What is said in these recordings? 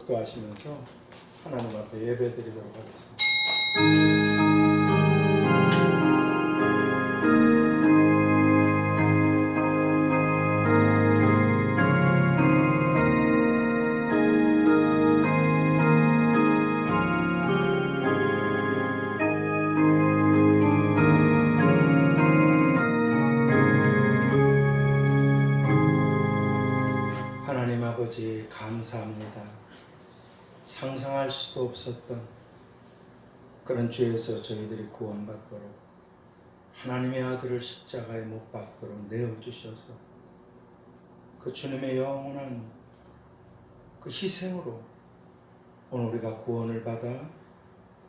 기도하시면서 하나님 앞에 예배드리도록 하겠습니다. 하나님 아버지 감사합니다. 상상할 수도 없었던 그런 죄에서 저희들이 구원받도록 하나님의 아들을 십자가에 못 박도록 내어주셔서 그 주님의 영원한 그 희생으로 오늘 우리가 구원을 받아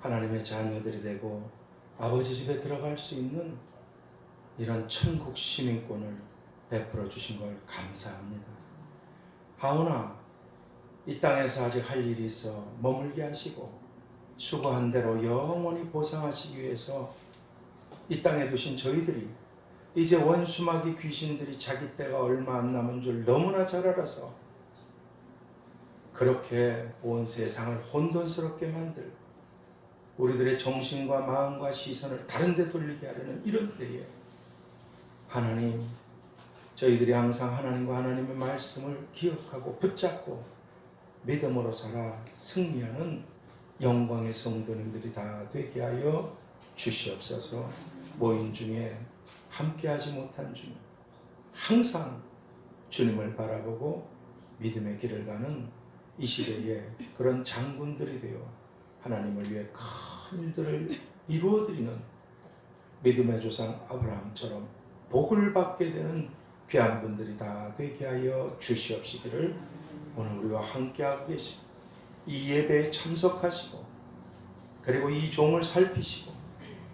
하나님의 자녀들이 되고 아버지 집에 들어갈 수 있는 이런 천국 시민권을 베풀어 주신 걸 감사합니다. 하오나 이 땅에서 아직 할 일이 있어 머물게 하시고 수고한 대로 영원히 보상하시기 위해서 이 땅에 두신 저희들이 이제 원수마귀 귀신들이 자기 때가 얼마 안 남은 줄 너무나 잘 알아서 그렇게 온 세상을 혼돈스럽게 만들 우리들의 정신과 마음과 시선을 다른 데 돌리게 하려는 이런 때에 하나님, 저희들이 항상 하나님과 하나님의 말씀을 기억하고 붙잡고 믿음으로 살아 승리하는 영광의 성도님들이 다 되게 하여 주시옵소서. 모인 중에 함께하지 못한 주님, 항상 주님을 바라보고 믿음의 길을 가는 이 시대에 그런 장군들이 되어 하나님을 위해 큰 일들을 이루어드리는 믿음의 조상 아브라함처럼 복을 받게 되는 귀한 분들이 다 되게 하여 주시옵시기를 오늘 우리와 함께하고 계시고 이 예배에 참석하시고 그리고 이 종을 살피시고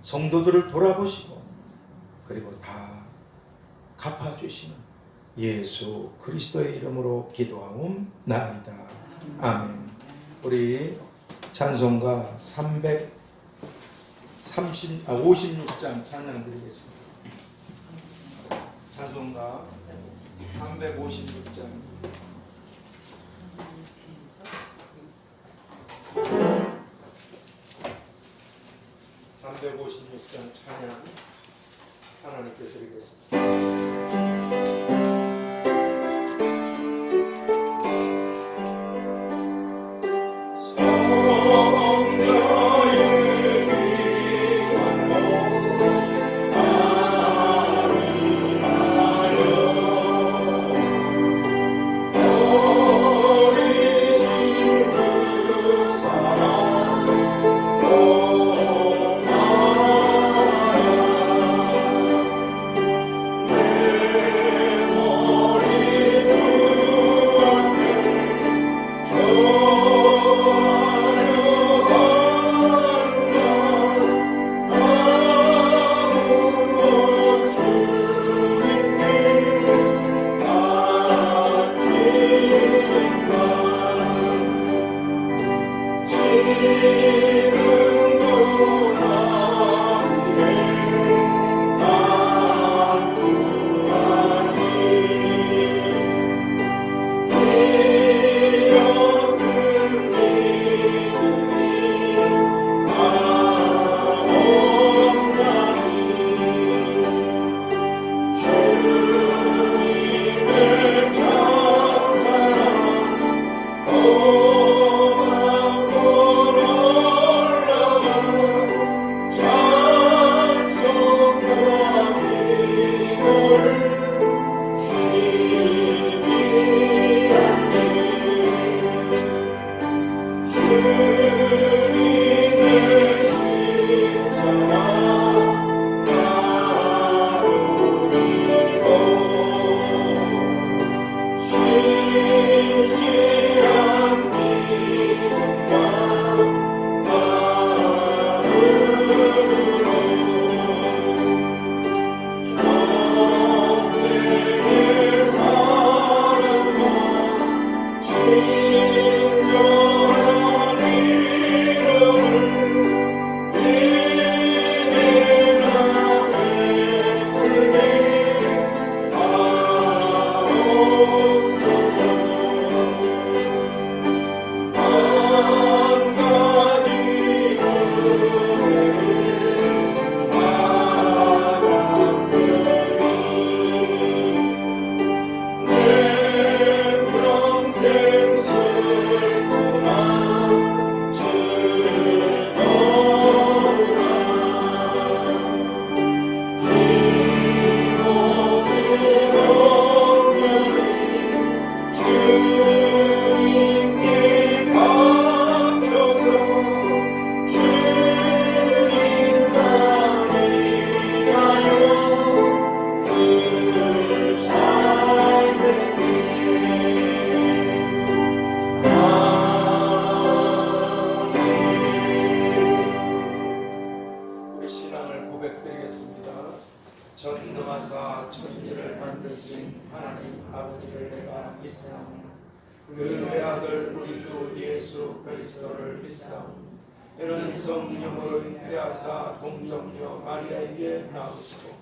성도들을 돌아보시고 그리고 다 갚아주시는 예수 그리스도의 이름으로 기도하옵나이다. 아멘. 우리 찬송가 56장 찬양 드리겠습니다. 찬송가 356장 356장 찬양 하나님께 드리겠습니다. 그 외아들 우리 주 예수 그리스도를 믿사오니 이는 성령으로 잉태하사 동정녀 마리아에게 나오시고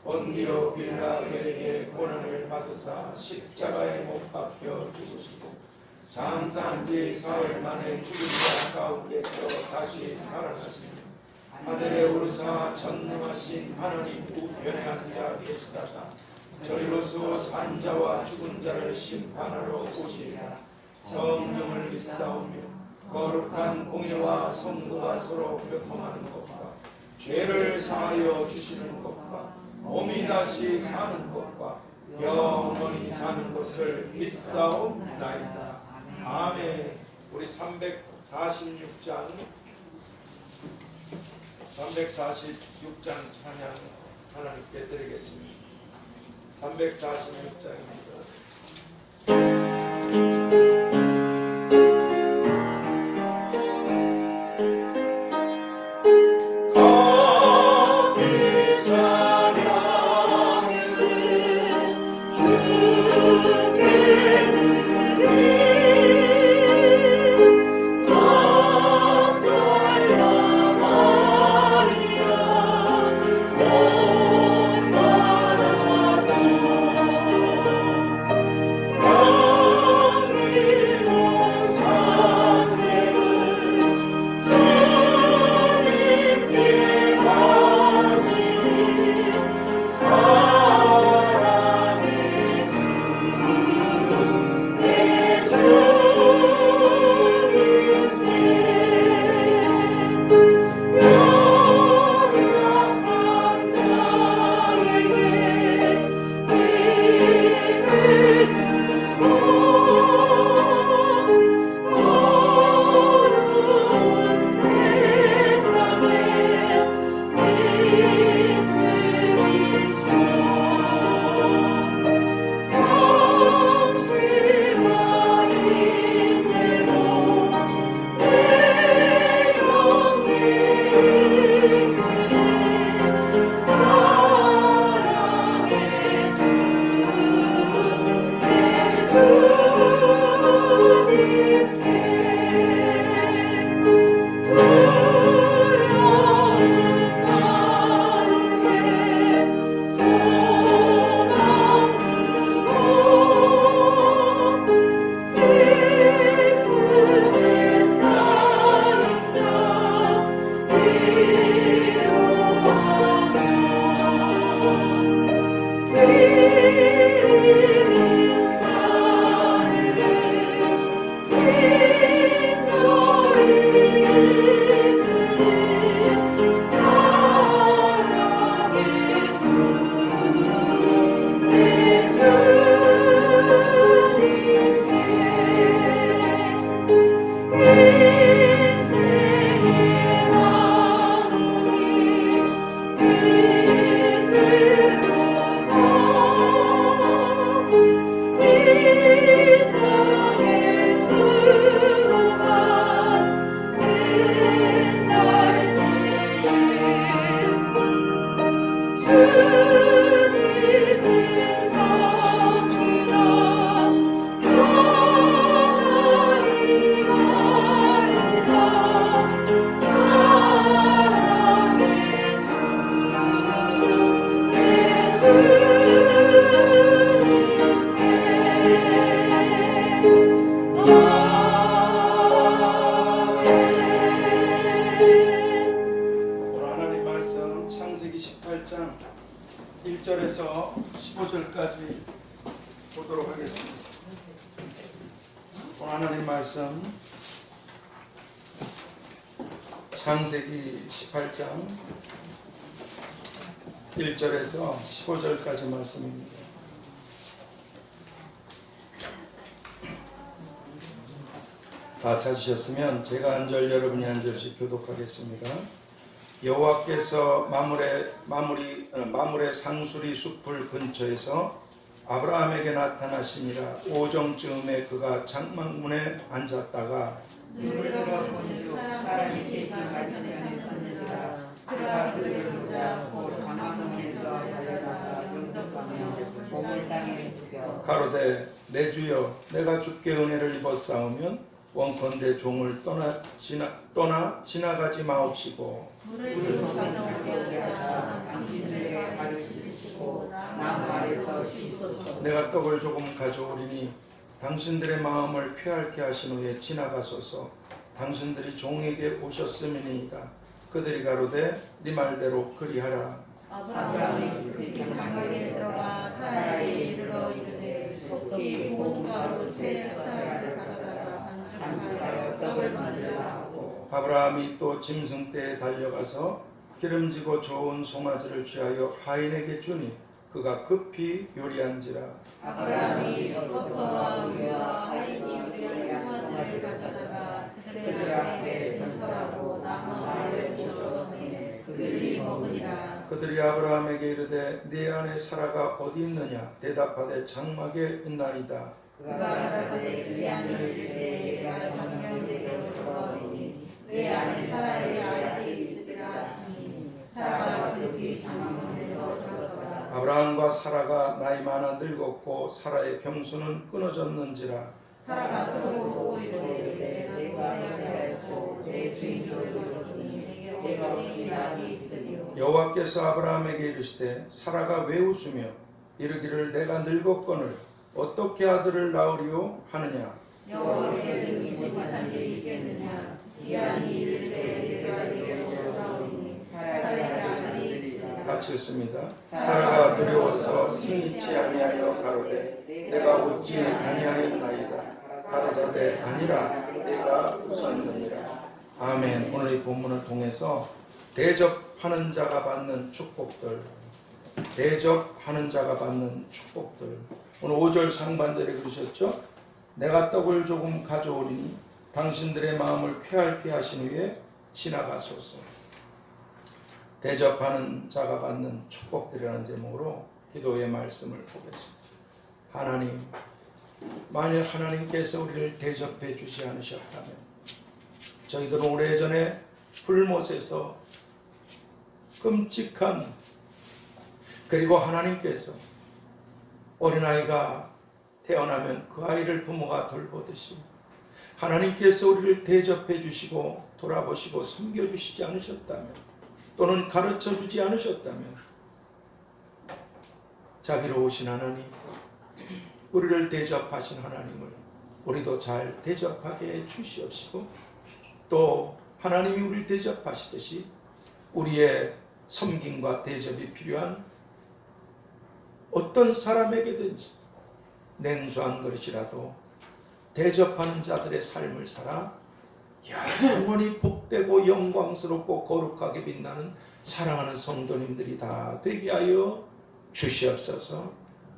본디오 빌라에게 고난을 받으사 십자가에 못 박혀 죽으시고 장사한 지 사흘 만에 죽은 자 가운데서 다시 살아나시니 하늘에 오르사 전능하신 하나님 우편에 앉아 계시다가 저리로서 산 자와 죽은 자를 심판하러 오시리라. 성령을 믿사오며 거룩한 공예와 성도가 서로 교통하는 것과 죄를 사하여 주시는 것과 몸이 다시 사는 것과 영원히 사는 것을 믿사옵나이다. 아멘. 우리 346장 찬양 하나님께 드리겠습니다. 346장입니다. 하나님 말씀 창세기 18장 1절에서 15절까지 말씀입니다. 다 찾으셨으면 제가 한 절 여러분이 한 절씩 교독하겠습니다. 여호와께서 마물의 상수리 숲을 근처에서 아브라함에게 나타나시니라. 오정쯤에 그가 장막문에 앉았다가 눈을 들어본 중 사람이 셋이 맞은편에 섰는지라. 그가 그를 보자 곧 장막문에서 달려나가 영접하고 하며 몸을 땅에 죽여 가로되 내 주여 내가 주께 은혜를 입어 싸우면 원컨대 종을 떠나 지나가지 마옵시고 물을 가져오게 하사 당신들의 발을 씻으시고 나무 아래서 씻소서. 내가 떡을 조금 가져오리니 당신들의 마음을 쾌활케 하신 후에 지나가소서. 당신들이 종에게 오셨음이니이다. 그들이 가로되 네 말대로 그리하라. 아브라함이 그 장막에 들어가 사라에 이르러 이르되 속히 고운 가루 세 쌀을 가져다가 반죽하여 떡을 만들라 하고 아브라함이 또 짐승떼에 달려가서 기름지고 좋은 송아지를 취하여 하인에게 주니 그가 급히 요리한지라. 아브라함이 버터와 우유와 하인이 요리한 송아지를 가져다가 그들 앞에 신설하고 나무 아래 모셔놓으니 그들이 먹으니라. 그들이 아브라함에게 이르되 네 아내 사라가 어디 있느냐? 대답하되 장막에 있나이다. 그가 가라사대 네 아내를 이르되 내가 정령에게로 돌아오리니 내 아내 사라의 아들이 있으리라 하시니 사라가 그 뒤 장막문에서 들었더라. 아브라함과 사라가 나이 많아 늙었고 사라의 병수는 끊어졌는지라. 사라가 서로 이르되 내가 고생하였고 내 주인도 이르렀으니 내가 어찌 낙이 있으리요. 여호와께서 아브라함에게 이르시되 사라가 왜 웃으며 이르기를 내가 늙었거늘 어떻게 아들을 낳으리요 하느냐. 여호와께 능치 못한 일이 있겠느냐. 기한이 이를 때 내가 네게로 돌아오리니 사라의 아들이 있으리라. 같이 읽습니다. 사라가 두려워서 승리치 아니하여 가로되 내가 웃지 아니하였나이다. 가로사대 아니라 내가 웃었느니라. 아멘. 오늘 이 본문을 통해서 대접하는 자가 받는 축복들, 대접하는 자가 받는 축복들. 오늘 5절 상반절에 그러셨죠? 내가 떡을 조금 가져오리니 당신들의 마음을 쾌활케 하신 후에 지나가소서. 대접하는 자가 받는 축복들이라는 제목으로 기도의 말씀을 보겠습니다. 하나님, 만일 하나님께서 우리를 대접해 주지 않으셨다면 저희들은 오래전에 불못에서 끔찍한, 그리고 하나님께서 어린아이가 태어나면 그 아이를 부모가 돌보듯이 하나님께서 우리를 대접해 주시고 돌아보시고 섬겨주시지 않으셨다면, 또는 가르쳐 주지 않으셨다면, 자비로우신 하나님, 우리를 대접하신 하나님을 우리도 잘 대접하게 해 주시옵시고, 또 하나님이 우리를 대접하시듯이 우리의 섬김과 대접이 필요한 어떤 사람에게든지 냉수한 것이라도 대접하는 자들의 삶을 살아 영원히 복되고 영광스럽고 거룩하게 빛나는 사랑하는 성도님들이 다 되게 하여 주시옵소서.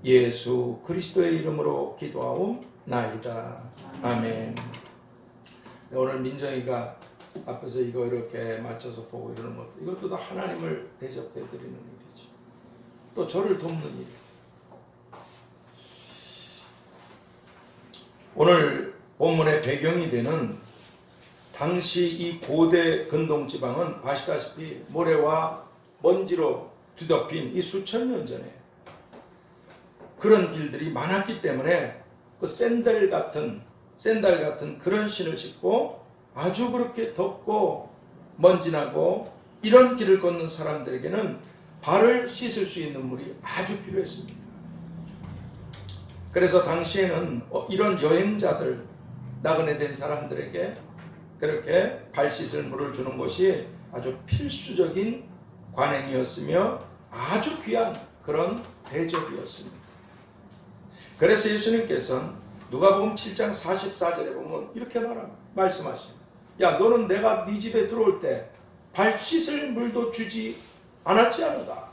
예수 그리스도의 이름으로 기도하옵나이다. 아멘. 오늘 민정이가 앞에서 이거 이렇게 맞춰서 보고 이러는 것도, 이것도 다 하나님을 대접해 드리는 일이죠. 또 저를 돕는 일. 오늘 본문의 배경이 되는 당시 이 고대 근동지방은 아시다시피 모래와 먼지로 뒤덮인 이 수천 년 전에 그런 길들이 많았기 때문에 그 샌들 같은 그런 신을 신고 아주 그렇게 덥고 먼지나고 이런 길을 걷는 사람들에게는 발을 씻을 수 있는 물이 아주 필요했습니다. 그래서 당시에는 이런 여행자들, 나그네 된 사람들에게 그렇게 발 씻을 물을 주는 것이 아주 필수적인 관행이었으며 아주 귀한 그런 대접이었습니다. 그래서 예수님께서는 누가복음 7장 44절에 보면 이렇게 말씀하십니다. 야, 너는 내가 네 집에 들어올 때 발 씻을 물도 주지 않았지 않은가?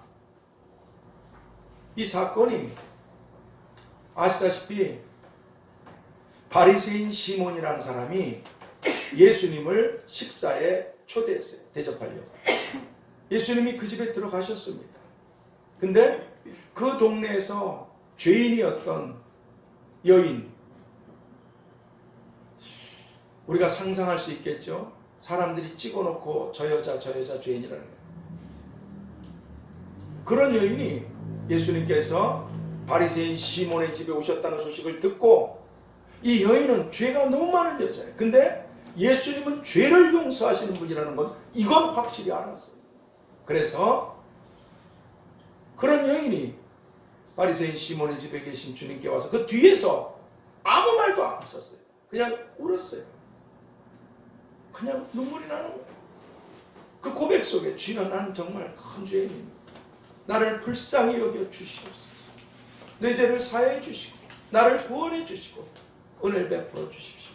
이 사건이 아시다시피 바리새인 시몬이라는 사람이 예수님을 식사에 초대했어요. 대접하려고. 예수님이 그 집에 들어가셨습니다. 근데 그 동네에서 죄인이었던 여인, 우리가 상상할 수 있겠죠? 사람들이 찍어놓고 저 여자 죄인이라는 거예요. 그런 여인이 예수님께서 바리새인 시몬의 집에 오셨다는 소식을 듣고 이 여인은 죄가 너무 많은 여자예요. 근데 예수님은 죄를 용서하시는 분이라는 건 이건 확실히 알았어요. 그래서 그런 여인이 바리새인 시몬의 집에 계신 주님께 와서 그 뒤에서 아무 말도 안 했었어요. 그냥 울었어요. 그냥 눈물이 나는 거예요. 그 고백 속에 주여 나는 정말 큰 죄인입니다. 나를 불쌍히 여겨 주시옵소서. 내 죄를 사해 주시고 나를 구원해 주시고 은혜를 베풀어 주십시오.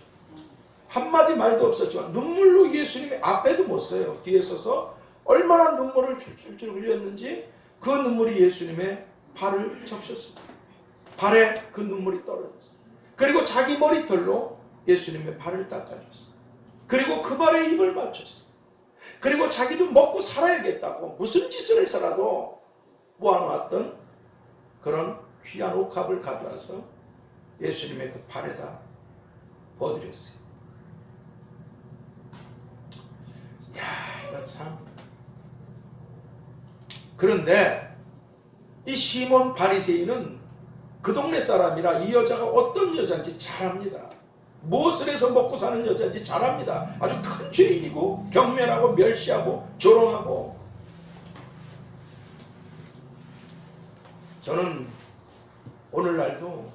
한마디 말도 없었지만 눈물로 예수님의 앞에도 못 서요. 뒤에 서서 얼마나 눈물을 줄줄 흘렸는지 그 눈물이 예수님의 발을 적셨습니다. 발에 그 눈물이 떨어졌어요. 그리고 자기 머리털로 예수님의 발을 닦아줬어요. 그리고 그 발에 입을 맞췄어요. 그리고 자기도 먹고 살아야겠다고 무슨 짓을 해서라도 모아놓았던 그런 귀한 옥합을 가져와서 예수님의 그 발에다 부어드렸어요. 이야, 이거 참. 그런데 이 시몬 바리새인은 그 동네 사람이라 이 여자가 어떤 여자인지 잘 압니다. 무엇을 해서 먹고 사는 여자인지 잘 압니다. 아주 큰 죄인이고 경멸하고 멸시하고 조롱하고. 저는 오늘날도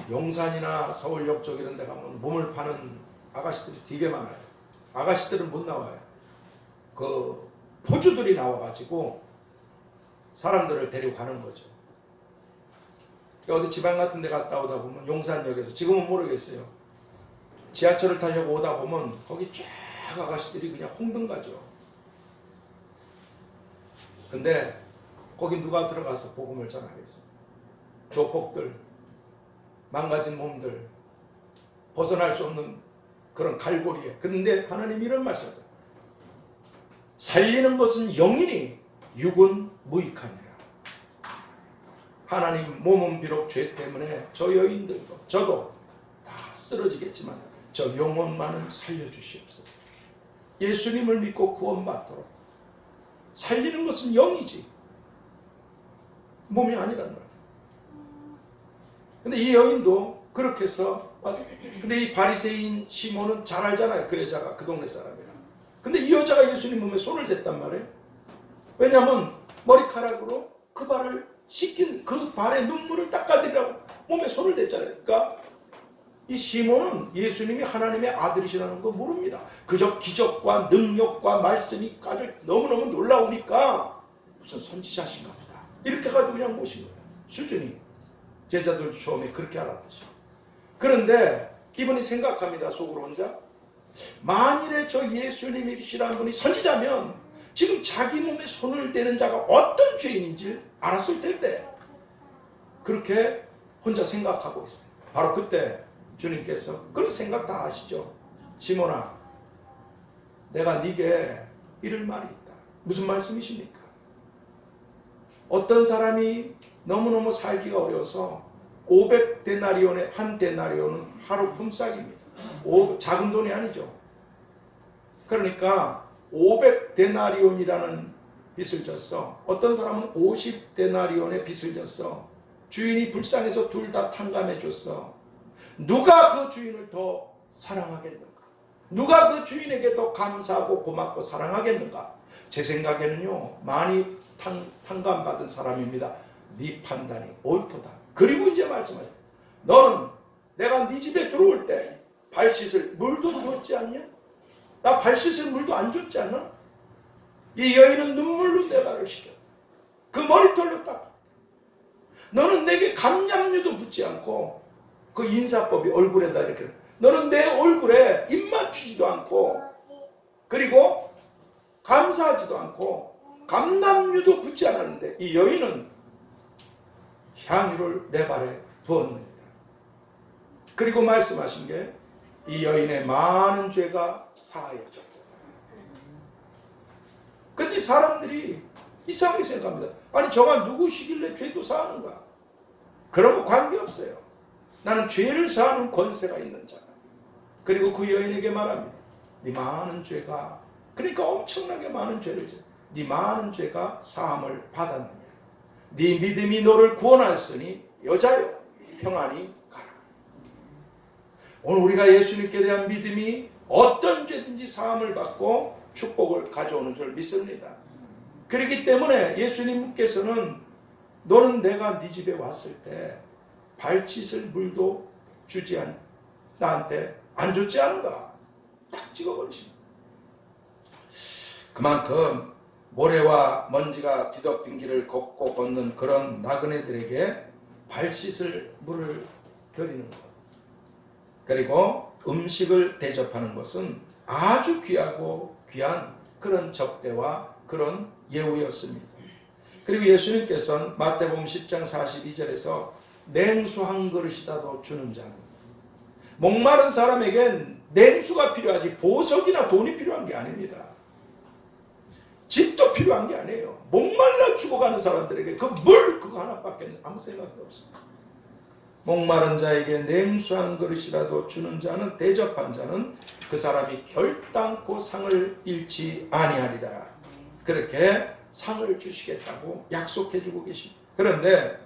용산이나 서울역 쪽 이런 데 가면 몸을 파는 아가씨들이 되게 많아요. 아가씨들은 못 나와요. 그 포주들이 나와가지고 사람들을 데리고 가는 거죠. 어디 지방 같은 데 갔다 오다 보면 용산역에서, 지금은 모르겠어요, 지하철을 타려고 오다 보면 거기 쫙 아가씨들이 그냥 홍등가죠. 근데 거기 누가 들어가서 복음을 전하겠어? 조폭들, 망가진 몸들, 벗어날 수 없는 그런 갈고리에. 근데 하나님 이런 말씀을, 살리는 것은 영이니 육은 무익하니라. 하나님, 몸은 비록 죄 때문에 저 여인들도 저도 다 쓰러지겠지만 저 영혼만은 살려주시옵소서. 예수님을 믿고 구원받도록. 살리는 것은 영이지 몸이 아니란 말이에요. 근데 이 여인도 그렇게 해서 왔어요. 근데 이 바리새인 시몬은 잘 알잖아요. 그 여자가 그 동네 사람이라. 근데 이 여자가 예수님 몸에 손을 댔단 말이에요. 왜냐하면 머리카락으로 그 발을 씻긴, 그 발에 눈물을 닦아드리라고 몸에 손을 댔잖아요. 그러니까 이 시몬은 예수님이 하나님의 아들이시라는 거 모릅니다. 그저 기적과 능력과 말씀이 아주 너무너무 놀라우니까 무슨 선지자신가 보다 이렇게 가지고 그냥 모신 거예요. 수준이. 제자들 처음에 그렇게 알았듯이. 그런데 이분이 생각합니다. 속으로 혼자. 만일에 저 예수님이시라는 분이 선지자면 지금 자기 몸에 손을 대는 자가 어떤 죄인인지 알았을 텐데, 그렇게 혼자 생각하고 있어요. 바로 그때 주님께서, 그런 생각 다 아시죠? 시몬아, 내가 네게 이럴 말이 있다. 무슨 말씀이십니까? 어떤 사람이 너무너무 살기가 어려워서 500데나리온의 한 데나리온은 하루 품삯입니다. 작은 돈이 아니죠. 그러니까 500데나리온이라는 빚을 졌어. 어떤 사람은 50데나리온의 빚을 졌어. 주인이 불쌍해서 둘 다 탕감해 줬어. 누가 그 주인을 더 사랑하겠는가? 누가 그 주인에게 더 감사하고 고맙고 사랑하겠는가? 제 생각에는요, 많이 탕감받은 사람입니다. 네 판단이 옳도다. 그리고 이제 말씀하죠. 너는 내가 네 집에 들어올 때 발 씻을 물도 주었지 않냐? 나 발 씻을 물도 안 줬지 않아? 이 여인은 눈물로 내 발을 씻겼다. 그 머리털로 닦았다. 너는 내게 감량류도 묻지 않고, 그 인사법이 얼굴에다 이렇게, 너는 내 얼굴에 입 맞추지도 않고, 그리고 감사하지도 않고 감람류도 붓지 않았는데 이 여인은 향유를 내 발에 부었느니라. 그리고 말씀하신 게 이 여인의 많은 죄가 사하여졌다. 근데 사람들이 이상하게 생각합니다. 아니 저가 누구시길래 죄도 사하는가? 그런 거 관계없어요. 나는 죄를 사하는 권세가 있는 자다. 그리고 그 여인에게 말합니다. 네 많은 죄가, 그러니까 엄청나게 많은 죄를 져. 네 많은 죄가 사함을 받았느냐? 네 믿음이 너를 구원하였으니 여자여 평안히 가라. 오늘 우리가 예수님께 대한 믿음이 어떤 죄든지 사함을 받고 축복을 가져오는 줄 믿습니다. 그렇기 때문에 예수님께서는 너는 내가 네 집에 왔을 때 발 씻을 물도 주지 나한테 안 줬지 않은가? 딱 찍어버리십니다. 그만큼 모래와 먼지가 뒤덮인 길을 걷고 걷는 그런 나그네들에게 발 씻을 물을 드리는 것, 그리고 음식을 대접하는 것은 아주 귀하고 귀한 그런 접대와 그런 예우였습니다. 그리고 예수님께서는 마태복음 10장 42절에서 냉수 한 그릇이라도 주는 자는, 목마른 사람에겐 냉수가 필요하지 보석이나 돈이 필요한 게 아닙니다. 집도 필요한 게 아니에요. 목말라 죽어가는 사람들에게 그 물 그거 하나밖에 아무 생각도 없습니다. 목마른 자에게 냉수 한 그릇이라도 주는 자는, 대접한 자는 그 사람이 결단코 상을 잃지 아니하리라. 그렇게 상을 주시겠다고 약속해 주고 계십니다. 그런데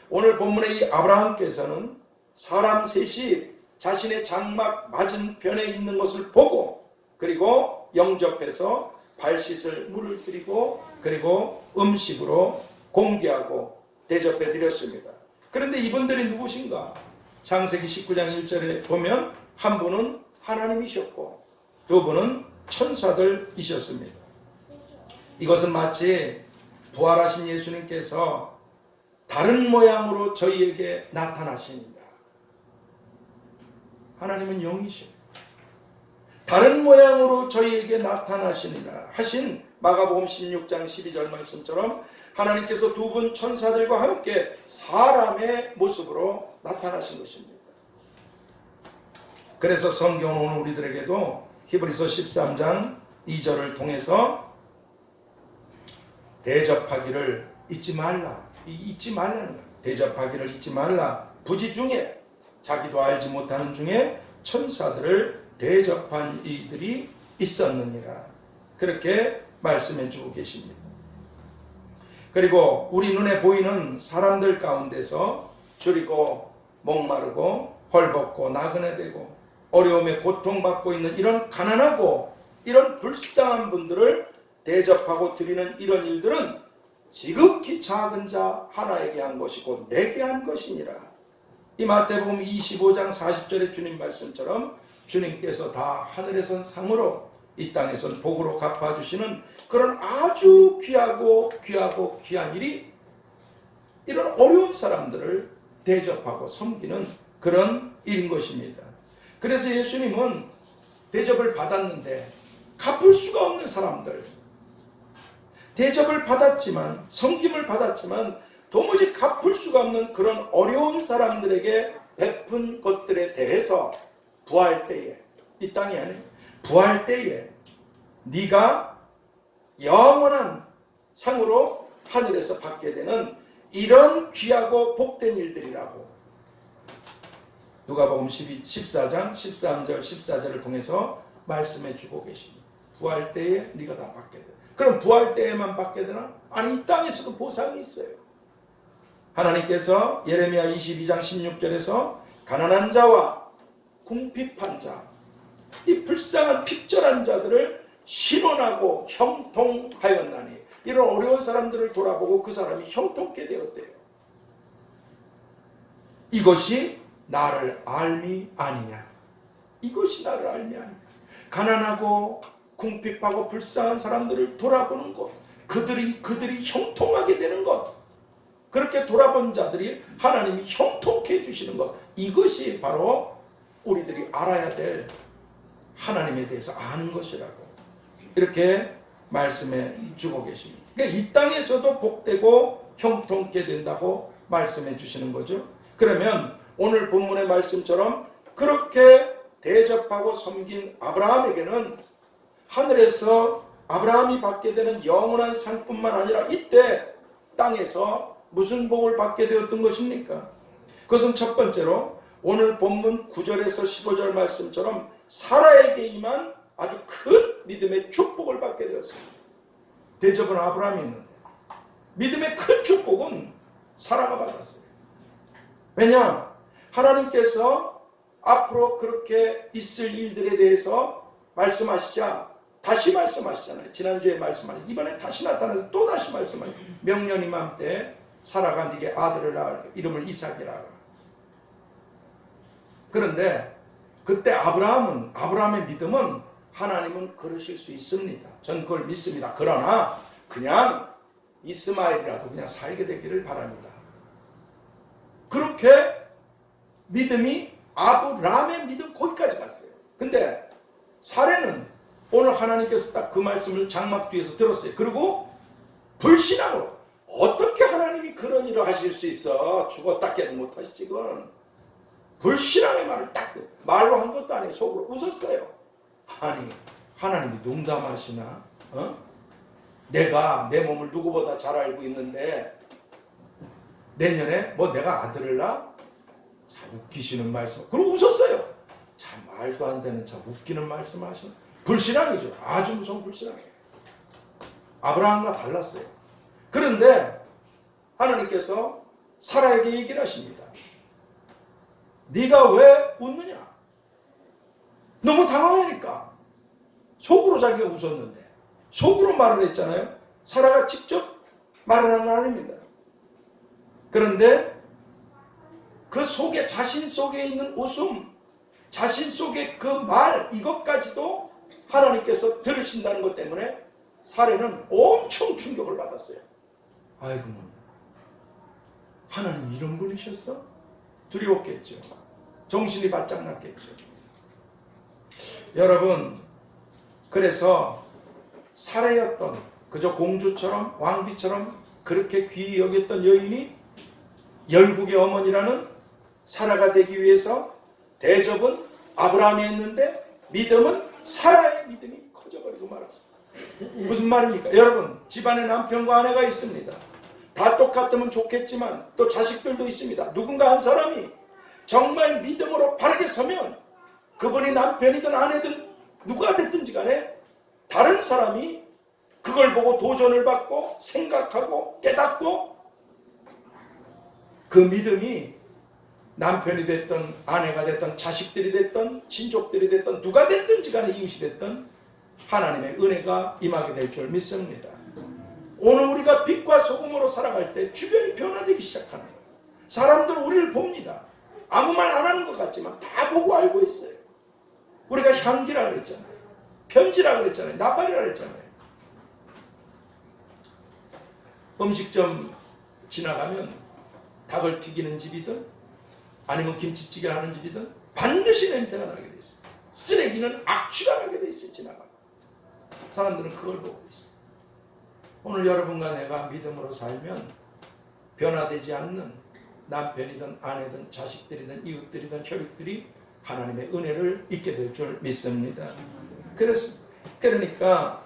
오늘 본문의 이 아브라함께서는 사람 셋이 자신의 장막 맞은편에 있는 것을 보고, 그리고 영접해서 발 씻을 물을 드리고, 그리고 음식으로 공개하고 대접해 드렸습니다. 그런데 이분들이 누구신가? 창세기 19장 1절에 보면 한 분은 하나님이셨고 두 분은 천사들이셨습니다. 이것은 마치 부활하신 예수님께서 다른 모양으로 저희에게 나타나십니다. 하나님은 영이십니다. 다른 모양으로 저희에게 나타나시니라 하신 마가복음 16장 12절 말씀처럼 하나님께서 두 분 천사들과 함께 사람의 모습으로 나타나신 것입니다. 그래서 성경은 오늘 우리들에게도 히브리서 13장 2절을 통해서 대접하기를 잊지 말라, 잊지 말라는 거예요. 대접하기를 잊지 말라. 부지 중에, 자기도 알지 못하는 중에 천사들을 대접한 이들이 있었느니라. 그렇게 말씀해 주고 계십니다. 그리고 우리 눈에 보이는 사람들 가운데서 줄이고 목마르고 헐벗고 나그네되고 어려움에 고통받고 있는 이런 가난하고 이런 불쌍한 분들을 대접하고 드리는 이런 일들은 지극히 작은 자 하나에게 한 것이고 내게 한 것이니라. 이 마태복음 25장 40절의 주님 말씀처럼 주님께서 다 하늘에선 상으로 이 땅에선 복으로 갚아주시는 그런 아주 귀하고 귀한 일이 이런 어려운 사람들을 대접하고 섬기는 그런 일인 것입니다. 그래서 예수님은 대접을 받았는데 갚을 수가 없는 사람들, 대접을 받았지만, 섬김을 받았지만 도무지 갚을 수가 없는 그런 어려운 사람들에게 베푼 것들에 대해서 부활 때에, 이 땅이 아니에요, 부활 때에 네가 영원한 상으로 하늘에서 받게 되는 이런 귀하고 복된 일들이라고 누가복음 14장 13절 14절을 통해서 말씀해 주고 계십니다. 부활 때에 네가 다 받게 돼. 그럼 부활 때에만 받게 되나? 아니, 이 땅에서도 보상이 있어요. 하나님께서 예레미야 22장 16절에서 가난한 자와 궁핍한 자, 이 불쌍한 핍절한 자들을 신원하고 형통하였나니, 이런 어려운 사람들을 돌아보고 그 사람이 형통케 되었대요. 이것이 나를 알미 아니냐. 이것이 나를 알미 아니냐. 가난하고 궁핍하고 불쌍한 사람들을 돌아보는 것, 그들이 형통하게 되는 것, 그렇게 돌아본 자들이 하나님이 형통케 해주시는 것, 이것이 바로 우리들이 알아야 될 하나님에 대해서 아는 것이라고 이렇게 말씀해 주고 계십니다. 그러니까 이 땅에서도 복되고 형통케 된다고 말씀해 주시는 거죠. 그러면 오늘 본문의 말씀처럼 그렇게 대접하고 섬긴 아브라함에게는 하늘에서 아브라함이 받게 되는 영원한 상뿐만 아니라 이때 땅에서 무슨 복을 받게 되었던 것입니까? 그것은 첫 번째로 오늘 본문 9절에서 15절 말씀처럼 사라에게 임한 아주 큰 믿음의 축복을 받게 되었습니다. 대접은 아브라함이 있는데 믿음의 큰 축복은 사라가 받았어요. 왜냐? 하나님께서 앞으로 그렇게 있을 일들에 대해서 말씀하시자 다시 말씀하시잖아요. 지난주에 말씀하셨 이번에 다시 나타나서 또 다시 말씀하셨 명년 이맘때 사라가 네게 아들을 낳을 이름을 이삭이라 하라. 그런데 그때 아브라함의 믿음은 하나님은 그러실 수 있습니다. 저는 그걸 믿습니다. 그러나 그냥 이스마엘이라도 그냥 살게 되기를 바랍니다. 그렇게 믿음이 아브라함의 믿음 거기까지 갔어요. 근데 사례는 오늘 하나님께서 딱 그 말씀을 장막 뒤에서 들었어요. 그리고 불신앙으로 어떻게 하나님이 그런 일을 하실 수 있어? 죽었다 깨도 못하시지 그건. 불신앙의 말을 딱 말로 한 것도 아니고 속으로 웃었어요. 아니 하나님이 농담하시나? 내가 내 몸을 누구보다 잘 알고 있는데 내년에 뭐 내가 아들을 낳아? 참 웃기시는 말씀. 그리고 웃었어요. 참 말도 안 되는 참 웃기는 말씀 하시는. 불신앙이죠. 아주 무서운 불신앙이에요. 아브라함과 달랐어요. 그런데 하나님께서 사라에게 얘기를 하십니다. 네가 왜 웃느냐? 너무 당황하니까. 속으로 자기가 웃었는데 속으로 말을 했잖아요. 사라가 직접 말을 한 건 아닙니다. 그런데 그 속에 자신 속에 있는 웃음, 자신 속에 그 말 이것까지도 하나님께서 들으신다는 것 때문에 사례는 엄청 충격을 받았어요. 아이고 하나님 이런 분이셨어? 두려웠겠죠. 정신이 바짝 났겠죠. 여러분 그래서 사례였던 그저 공주처럼 왕비처럼 그렇게 귀히 여겼던 여인이 열국의 어머니라는 사라가 되기 위해서 대접은 아브라함이 했는데 믿음은 사라의 믿음이 커져버리고 말았습니다. 무슨 말입니까? 여러분 집안에 남편과 아내가 있습니다. 다 똑같으면 좋겠지만 또 자식들도 있습니다. 누군가 한 사람이 정말 믿음으로 바르게 서면 그분이 남편이든 아내든 누가 됐든지 간에 다른 사람이 그걸 보고 도전을 받고 생각하고 깨닫고 그 믿음이 남편이 됐든 아내가 됐든 자식들이 됐든 친족들이 됐든 누가 됐든지 간에 이웃이 됐든 하나님의 은혜가 임하게 될 줄 믿습니다. 오늘 우리가 빛과 소금으로 살아갈 때 주변이 변화되기 시작하는 거예요. 사람들 우리를 봅니다. 아무 말 안 하는 것 같지만 다 보고 알고 있어요. 우리가 향기라 그랬잖아요. 편지라 그랬잖아요. 나발이라 그랬잖아요. 음식점 지나가면 닭을 튀기는 집이든 아니면 김치찌개를 하는 집이든 반드시 냄새가 나게 돼 있어요. 쓰레기는 악취가 나게 돼 있어요. 지나가면. 사람들은 그걸 보고 있어요. 오늘 여러분과 내가 믿음으로 살면 변화되지 않는 남편이든 아내든 자식들이든 이웃들이든 혈육들이 하나님의 은혜를 잊게 될 줄 믿습니다. 그러니까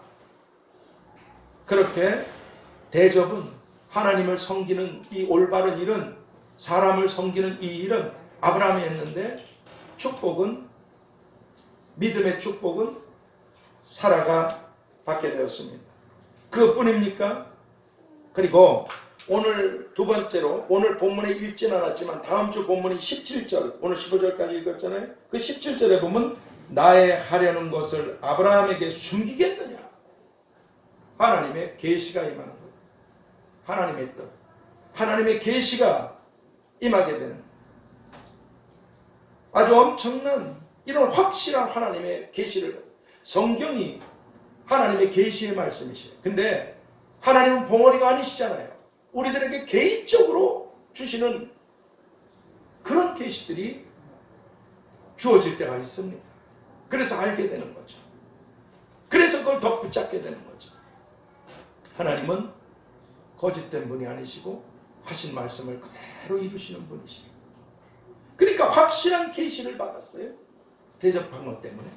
그렇게 대접은 하나님을 섬기는 이 올바른 일은 사람을 섬기는 이 일은 아브라함이 했는데 축복은 믿음의 축복은 사라가 받게 되었습니다. 그것뿐입니까? 그리고 오늘 두 번째로 오늘 본문에 읽진 않았지만 다음 주 본문이 17절 오늘 15절까지 읽었잖아요. 그 17절에 보면 나의 하려는 것을 아브라함에게 숨기겠느냐? 하나님의 계시가 임하는 것. 하나님의 뜻. 하나님의 계시가 임하게 되는 아주 엄청난 이런 확실한 하나님의 계시를 성경이 하나님의 계시의 말씀이시죠. 근데 하나님은 벙어리가 아니시잖아요. 우리들에게 개인적으로 주시는 그런 계시들이 주어질 때가 있습니다. 그래서 알게 되는 거죠. 그래서 그걸 더 붙잡게 되는 거죠. 하나님은 거짓된 분이 아니시고 하신 말씀을 그대로 이루시는 분이시고 그러니까 확실한 계시를 받았어요. 대접한 것 때문에.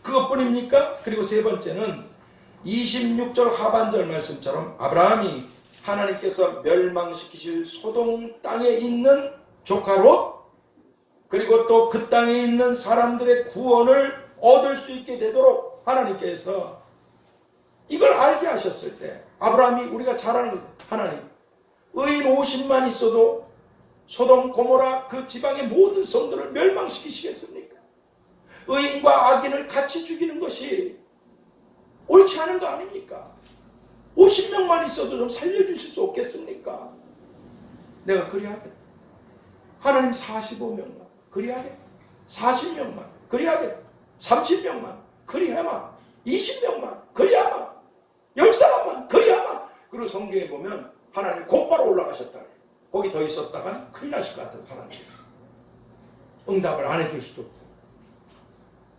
그것뿐입니까? 그리고 세 번째는 26절 하반절 말씀처럼 아브라함이 하나님께서 멸망시키실 소돔 땅에 있는 조카 롯 그리고 또 그 땅에 있는 사람들의 구원을 얻을 수 있게 되도록 하나님께서 이걸 알게 하셨을 때 아브라함이 우리가 잘 아는 거죠. 하나님 의인 50만 있어도 소돔 고모라 그 지방의 모든 성들을 멸망시키시겠습니까? 의인과 악인을 같이 죽이는 것이 옳지 않은 거 아닙니까? 50명만 있어도 좀 살려주실 수 없겠습니까? 내가 그리하겠다. 하나님 45명만 그리하겠다. 40명만 그리하겠다. 30명만 그리하마. 20명만 그리하마. 10사람만 그리하마. 그리고 성경에 보면 하나님 곧바로 올라가셨다. 거기 더 있었다간 큰일 나실 것 같아서 하나님께서 응답을 안 해줄 수도 없고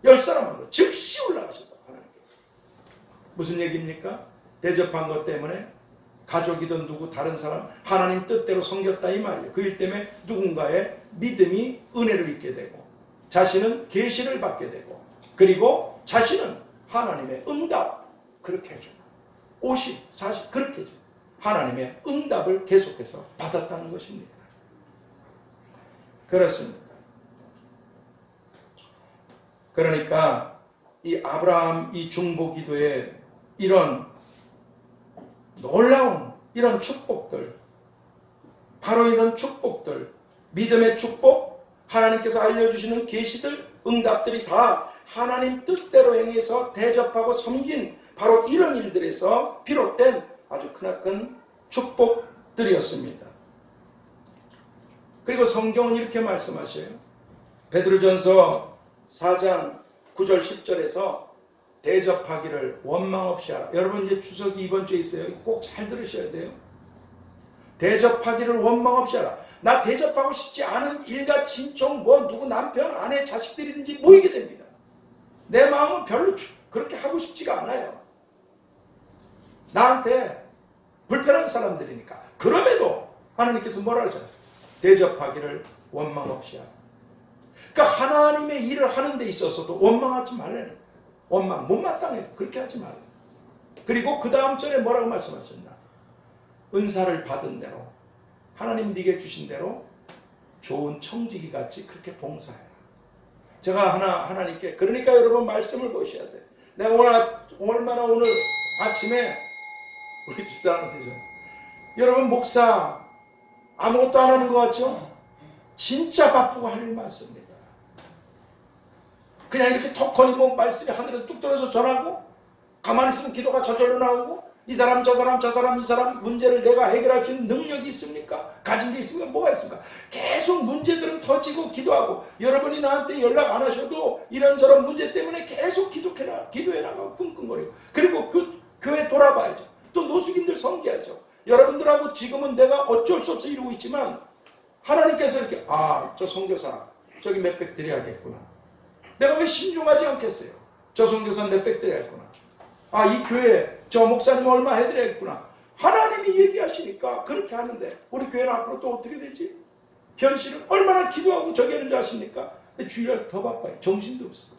10사람으로 즉시 올라가셨다. 하나님께서. 무슨 얘기입니까? 대접한 것 때문에 가족이든 누구 다른 사람 하나님 뜻대로 섬겼다 이 말이에요. 그 일 때문에 누군가의 믿음이 은혜를 입게 되고 자신은 계시를 받게 되고 그리고 자신은 하나님의 응답 그렇게 해줘. 50, 40 그렇게 해줘. 하나님의 응답을 계속해서 받았다는 것입니다. 그렇습니다. 그러니까 이 아브라함 이 중보 기도에 이런 놀라운 이런 축복들, 바로 이런 축복들, 믿음의 축복, 하나님께서 알려주시는 계시들, 응답들이 다 하나님 뜻대로 행해서 대접하고 섬긴 바로 이런 일들에서 비롯된 아주 크나큰 축복들이었습니다. 그리고 성경은 이렇게 말씀하셔요. 베드로전서 4장 9절 10절에서 대접하기를 원망 없이 하라. 여러분 이제 추석이 이번 주에 있어요. 꼭 잘 들으셔야 돼요. 대접하기를 원망 없이 하라. 나 대접하고 싶지 않은 일가 친총 뭐 누구 남편 아내 자식들이든지 모이게 됩니다. 내 마음은 별로 그렇게 하고 싶지가 않아요. 나한테 불편한 사람들이니까. 그럼에도 하나님께서 뭐라 하잖아요. 대접하기를 원망 없이 하라. 그러니까 하나님의 일을 하는 데 있어서도 원망하지 말라는 거예요. 원망, 못마땅해도 그렇게 하지 말아요. 그리고 그 다음 절에 뭐라고 말씀하셨나? 은사를 받은 대로 하나님 네게 주신 대로 좋은 청지기 같이 그렇게 봉사해라. 제가 하나님께 그러니까 여러분 말씀을 보셔야 돼. 내가 얼마나 오늘 아침에 우리 집사람한테 여러분 목사 아무것도 안 하는 것 같죠? 진짜 바쁘고 할 일 많습니다. 그냥 이렇게 턱걸이고 말씀이 하늘에서 뚝 떨어져서 전하고 가만히 있으면 기도가 저절로 나오고 이 사람 저 사람 저 사람 이 사람 문제를 내가 해결할 수 있는 능력이 있습니까? 가진 게 있으면 뭐가 있습니까? 계속 문제들은 터지고 기도하고 여러분이 나한테 연락 안 하셔도 이런저런 문제 때문에 계속 기도해 나가고 끙끙거리고 그리고 그 교회 돌아봐야죠. 또 노숙인들 섬겨야죠. 여러분들하고 지금은 내가 어쩔 수 없어 이러고 있지만 하나님께서 이렇게 저 선교사 저기 몇백 드려야겠구나. 내가 왜 신중하지 않겠어요? 저 선교사 몇백 드려야겠구나. 이 교회 저 목사님 얼마 해드려야겠구나. 하나님이 얘기하시니까 그렇게 하는데 우리 교회는 앞으로 또 어떻게 되지? 현실은 얼마나 기도하고 저기 하는 줄 아십니까? 주일날 더 바빠요. 정신도 없어.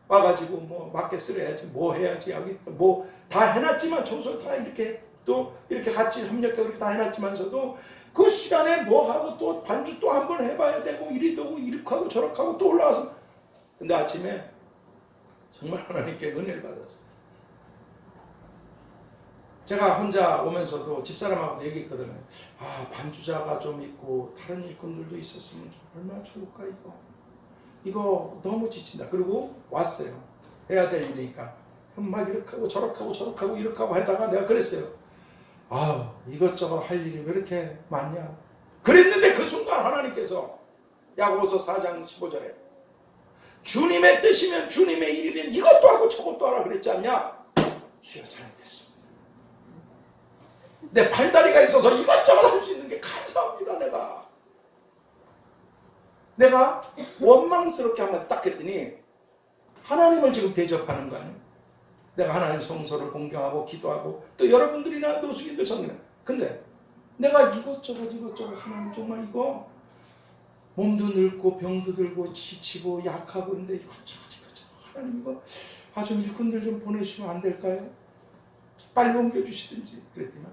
와가지고 뭐 마켓 쓸어야지 뭐 해야지 여기 뭐 다 해놨지만 청소 다 이렇게 또 이렇게 같이 협력하고 이렇게 다 해놨지만서도 그 시간에 뭐 하고 또 반주 또 한 번 해봐야 되고 이리 되고 이렇게 하고 저렇게 하고 또 올라와서 근데 아침에 정말 하나님께 은혜를 받았어요. 제가 혼자 오면서도 집사람하고 얘기했거든요. 반주자가 좀 있고 다른 일꾼들도 있었으면 얼마나 좋을까 이거 너무 지친다. 그리고 왔어요. 해야 될 일이니까 막 이렇게 하고 저렇게 하고 저렇게 하고 이렇게 하고 하다가 내가 그랬어요. 이것저것 할 일이 왜 이렇게 많냐. 그랬는데 그 순간 하나님께서 야고보서 4장 15절에 주님의 뜻이면 주님의 일이면 이것도 하고 저것도 하라 그랬지 않냐. 주여 잘못했습니다. 내 팔다리가 있어서 이것저것 할 수 있는 게 감사합니다. 내가 원망스럽게 한번 딱 했더니 하나님을 지금 대접하는 거 아니에요. 내가 하나님 성소를 공경하고 기도하고 또 여러분들이나 노숙인들 섬기는 근데 내가 이것저것 하나님 정말 이거 몸도 늙고 병도 들고 지치고 약하고 그런데 이것저것 하나님 이거 좀 일꾼들 좀 보내주시면 안 될까요? 빨리 옮겨주시든지 그랬더니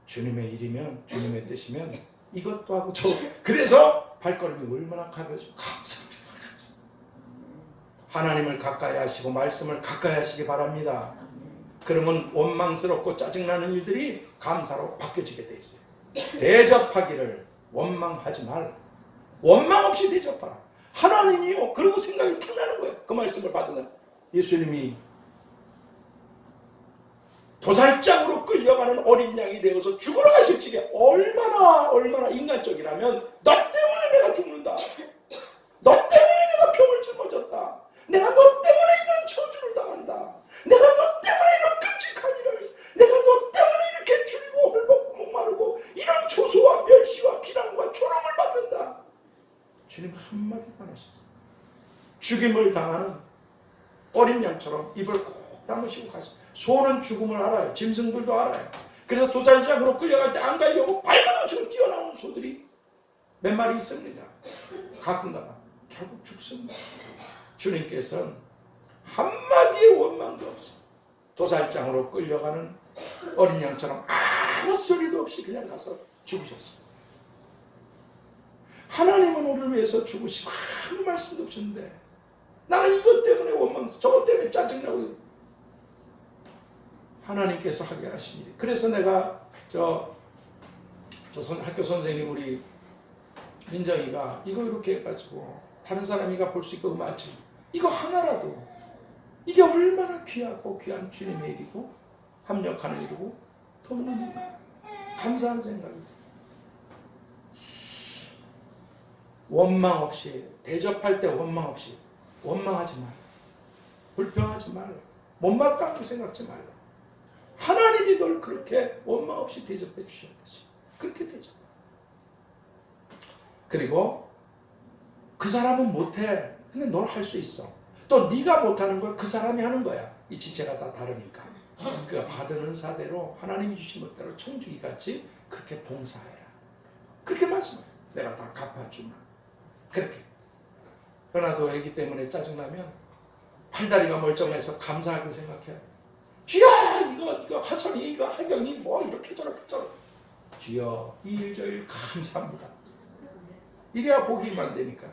주님의 일이면 주님의 뜻이면 이것도 하고 저 그래서 발걸음이 얼마나 가벼워지고 감사합니다. 하나님을 가까이 하시고 말씀을 가까이 하시기 바랍니다. 그러면 원망스럽고 짜증나는 일들이 감사로 바뀌어지게 돼 있어요. 대접하기를 원망하지 말라. 원망 없이 대접하라. 하나님이요. 그러고 생각이 탁 나는 거예요. 그 말씀을 받으면 예수님이 도살장으로 끌려가는 어린 양이 되어서 죽으러 가실 적에 얼마나 인간적이라면 너 때문에 내가 죽는다. 너 때문에 내가 병을 짊어졌다. 내가 너 때문에 이런 저주를 당한다. 내가 너 때문에 이런 끔찍한 일을, 내가 너 때문에 이렇게 줄이고 헐벗고 목마르고 이런 조소와 멸시와 비난과 조롱을 받는다. 주님 한마디도 안 하셨어요. 죽임을 당하는 어린 양처럼 입을 꼭 다무시고 가셨어요. 소는 죽음을 알아요. 짐승들도 알아요. 그래서 도살장으로 끌려갈 때 안 가려고 발버둥처럼 뛰어나오는 소들이 몇 마리 있습니다. 가끔가다 결국 죽습니다. 주님께서는 한마디의 원망도 없어 도살장으로 끌려가는 어린 양처럼 아무 소리도 없이 그냥 가서 죽으셨어요. 하나님은 우리를 위해서 죽으시고 아무 말씀도 없었는데 나는 이것 때문에 원망스러워, 저것 때문에 짜증나고. 하나님께서 하게 하신 일. 그래서 내가 학교 선생님 우리 민정이가 이거 이렇게 해가지고 다른 사람이가 볼 수 있고 맞지. 이거 하나라도 이게 얼마나 귀하고 귀한 주님의 일이고 합력하는 일이고 돕는 일이고 감사한 생각이 들어요. 원망 없이 대접할 때 원망 없이 원망하지 말라. 불평하지 말라. 못마땅하게 생각하지 말라. 하나님이 널 그렇게 원망 없이 대접해 주셨듯이 그렇게 대접. 그리고 그 사람은 못해. 근데 넌 할 수 있어. 또 네가 못하는 걸 그 사람이 하는 거야. 이 지체가 다 다르니까. 그 받은 은사대로 하나님이 주신 것대로 청주기같이 그렇게 봉사해라. 그렇게 말씀해요. 내가 다 갚아주마. 그렇게. 그러나 너 애기 때문에 짜증나면 팔다리가 멀쩡해서 감사하게 생각해야 돼. 주여 이거 하선이 이거 하경이 뭐 이렇게 저렇게 주여 이 일 저 일 감사합니다. 이래야 복이 만되니까.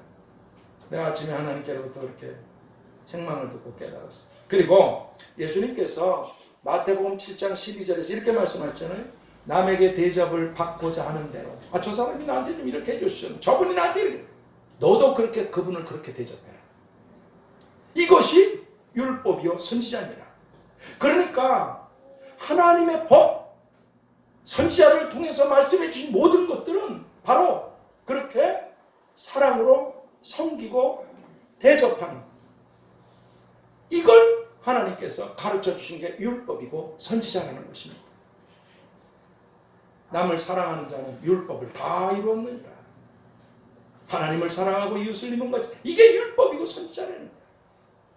내가 아침에 하나님께로부터 그렇게 책망을 듣고 깨달았어요. 그리고 예수님께서 마태복음 7장 12절에서 이렇게 말씀하셨잖아요. 남에게 대접을 받고자 하는 대로 저 사람이 나한테 좀 이렇게 해줬어. 저분이 나한테 이렇게. 너도 그렇게 그분을 그렇게 대접해라. 이것이 율법이요 선지자니라. 그러니까 하나님의 법, 선지자를 통해서 말씀해 주신 모든 것들은 바로 그렇게 사랑으로 섬기고 대접하는 이걸 하나님께서 가르쳐 주신 게 율법이고 선지자라는 것입니다. 남을 사랑하는 자는 율법을 다 이루었느니라. 하나님을 사랑하고 이웃을 믿는 것 이게 율법이고 선지자라는 거야.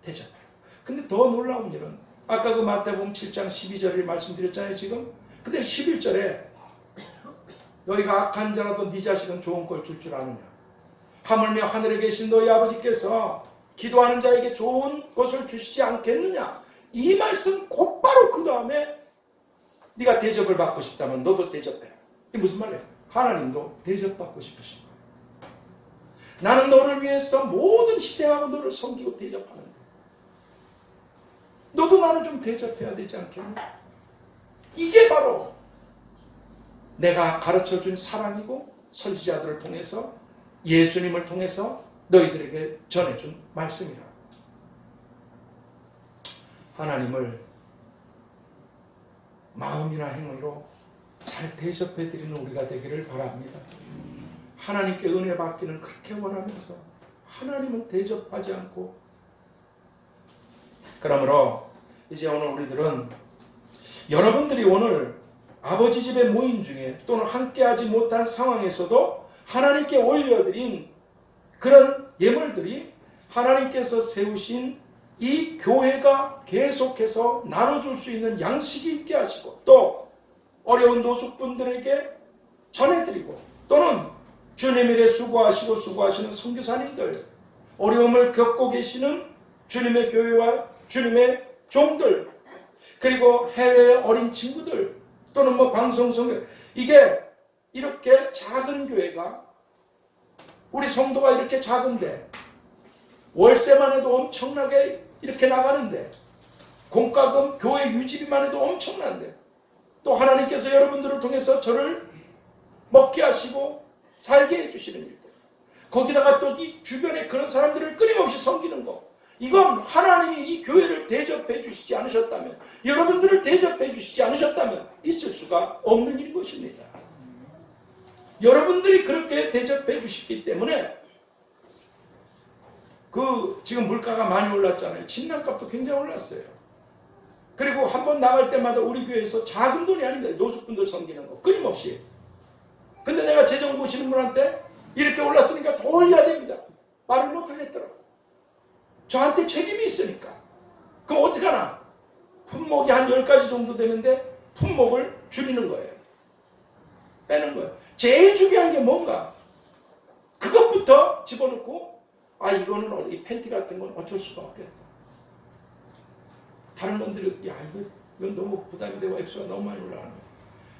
대접해요. 근데 더 놀라운 일은 아까 그 마태복음 7장 12절을 말씀드렸잖아요 지금. 근데 11절에 너희가 악한 자라도 네 자식은 좋은 걸 줄 줄 아느냐. 하물며 하늘에 계신 너희 아버지께서 기도하는 자에게 좋은 것을 주시지 않겠느냐. 이 말씀 곧바로 그 다음에 네가 대접을 받고 싶다면 너도 대접해. 이게 무슨 말이에요? 하나님도 대접받고 싶으신 거예요. 나는 너를 위해서 모든 희생하고 너를 섬기고 대접하는데 너도 나를 좀 대접해야 되지 않겠냐? 이게 바로 내가 가르쳐준 사랑이고 선지자들을 통해서 예수님을 통해서 너희들에게 전해준 말씀이라. 하나님을 마음이나 행위로 잘 대접해드리는 우리가 되기를 바랍니다. 하나님께 은혜 받기는 그렇게 원하면서 하나님은 대접하지 않고. 그러므로 이제 오늘 우리들은 여러분들이 오늘 아버지 집에 모인 중에 또는 함께하지 못한 상황에서도 하나님께 올려드린 그런 예물들이 하나님께서 세우신 이 교회가 계속해서 나눠줄 수 있는 양식이 있게 하시고 또 어려운 노숙분들에게 전해드리고 또는 주님 일에 수고하시는 선교사님들, 어려움을 겪고 계시는 주님의 교회와 주님의 종들, 그리고 해외의 어린 친구들 또는 방송 성교, 이게 이렇게 작은 교회가 우리 성도가 이렇게 작은데 월세만 해도 엄청나게 이렇게 나가는데 공과금, 교회 유지비만 해도 엄청난데 또 하나님께서 여러분들을 통해서 저를 먹게 하시고 살게 해주시는 일들, 거기다가 또 이 주변에 그런 사람들을 끊임없이 섬기는 거, 이건 하나님이 이 교회를 대접해 주시지 않으셨다면, 여러분들을 대접해 주시지 않으셨다면 있을 수가 없는 일인 것입니다. 여러분들이 그렇게 대접해 주시기 때문에 지금 물가가 많이 올랐잖아요. 침낭값도 굉장히 올랐어요. 그리고 한번 나갈 때마다 우리 교회에서 작은 돈이 아닙니다. 노숙분들 섬기는 거 끊임없이. 근데 내가 재정 보시는 분한테 이렇게 올랐으니까 더 올려야 됩니다. 말을 못 하겠더라고. 저한테 책임이 있으니까. 그럼 어떡하나? 품목이 한 10가지 정도 되는데 품목을 줄이는 거예요. 빼는 거예요. 제일 중요한 게 뭔가? 그것부터 집어넣고, 이거는 이 팬티 같은 건 어쩔 수가 없겠다. 다른 분들이 이건 너무 부담이 되고 액수가 너무 많이 올라가는 거예요.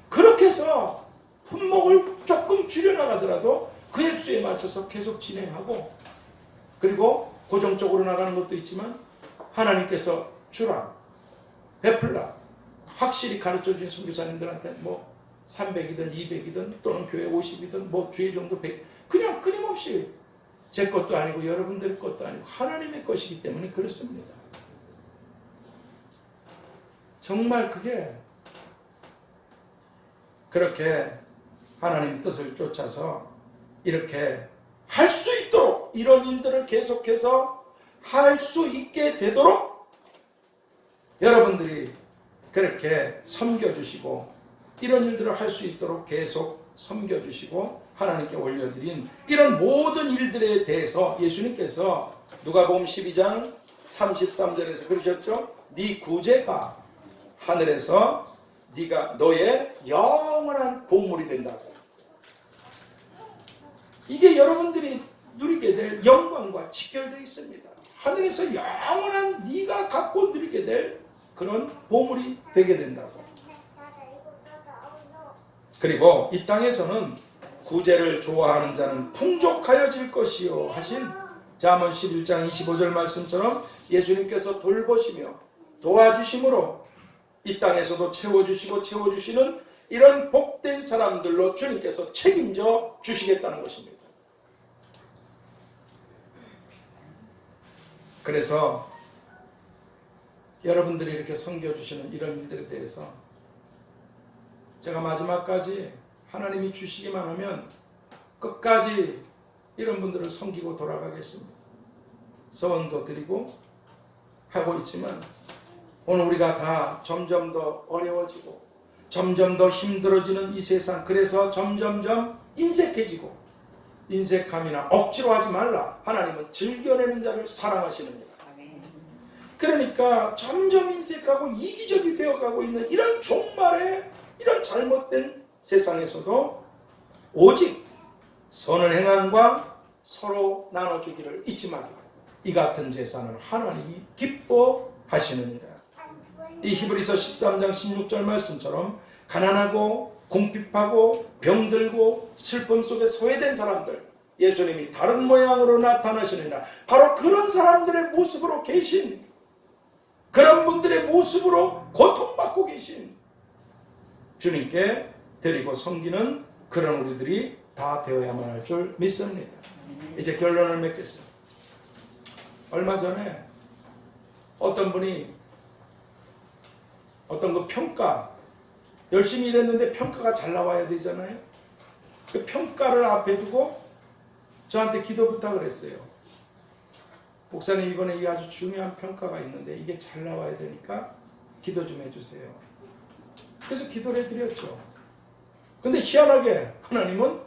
그렇게 해서 품목을 조금 줄여나가더라도 그 액수에 맞춰서 계속 진행하고, 그리고 고정적으로 나가는 것도 있지만 하나님께서 주라, 베풀라, 확실히 가르쳐주신 선교사님들한테 300이든 200이든 또는 교회 50이든 주의 정도 100, 그냥 끊임없이 제 것도 아니고 여러분들 것도 아니고 하나님의 것이기 때문에 그렇습니다. 정말 그게 그렇게 하나님 뜻을 쫓아서 이렇게 할 수 있도록, 이런 일들을 계속해서 할 수 있게 되도록 여러분들이 그렇게 섬겨주시고, 이런 일들을 할 수 있도록 계속 섬겨주시고 하나님께 올려드린 이런 모든 일들에 대해서 예수님께서 누가복음 12장 33절에서 그러셨죠. 네 구제가 하늘에서 네가 너의 영원한 보물이 된다고. 이게 여러분들이 누리게 될 영광과 직결되어 있습니다. 하늘에서 영원한 네가 갖고 누리게 될 그런 보물이 되게 된다고. 그리고 이 땅에서는 구제를 좋아하는 자는 풍족하여질 것이요 하신 잠언 11장 25절 말씀처럼 예수님께서 돌보시며 도와주심으로 이 땅에서도 채워주시고 채워주시는 이런 복된 사람들로 주님께서 책임져 주시겠다는 것입니다. 그래서 여러분들이 이렇게 섬겨주시는 이런 일들에 대해서 제가 마지막까지 하나님이 주시기만 하면 끝까지 이런 분들을 섬기고 돌아가겠습니다. 서원도 드리고 하고 있지만 오늘 우리가 다 점점 더 어려워지고 점점 더 힘들어지는 이 세상, 그래서 점점점 인색해지고, 인색함이나 억지로 하지 말라. 하나님은 즐겨내는 자를 사랑하시느니라. 그러니까 점점 인색하고 이기적이 되어가고 있는 이런 종말의 이런 잘못된 세상에서도 오직 선을 행함과 서로 나눠주기를 잊지 말라. 이 같은 제사는 하나님이 기뻐하시느니라. 이 히브리서 13장 16절 말씀처럼 가난하고 궁핍하고 병들고 슬픔 속에 소외된 사람들, 예수님이 다른 모양으로 나타나시느니라. 바로 그런 사람들의 모습으로 계신, 그런 분들의 모습으로 고통받고 계신 주님께 드리고 섬기는 그런 우리들이 다 되어야만 할 줄 믿습니다. 이제 결론을 맺겠습니다. 얼마 전에 어떤 분이 어떤 그 평가, 열심히 일했는데 평가가 잘 나와야 되잖아요. 그 평가를 앞에 두고 저한테 기도 부탁을 했어요. 목사님, 이번에 이 아주 중요한 평가가 있는데 이게 잘 나와야 되니까 기도 좀 해주세요. 그래서 기도를 해드렸죠. 근데 희한하게 하나님은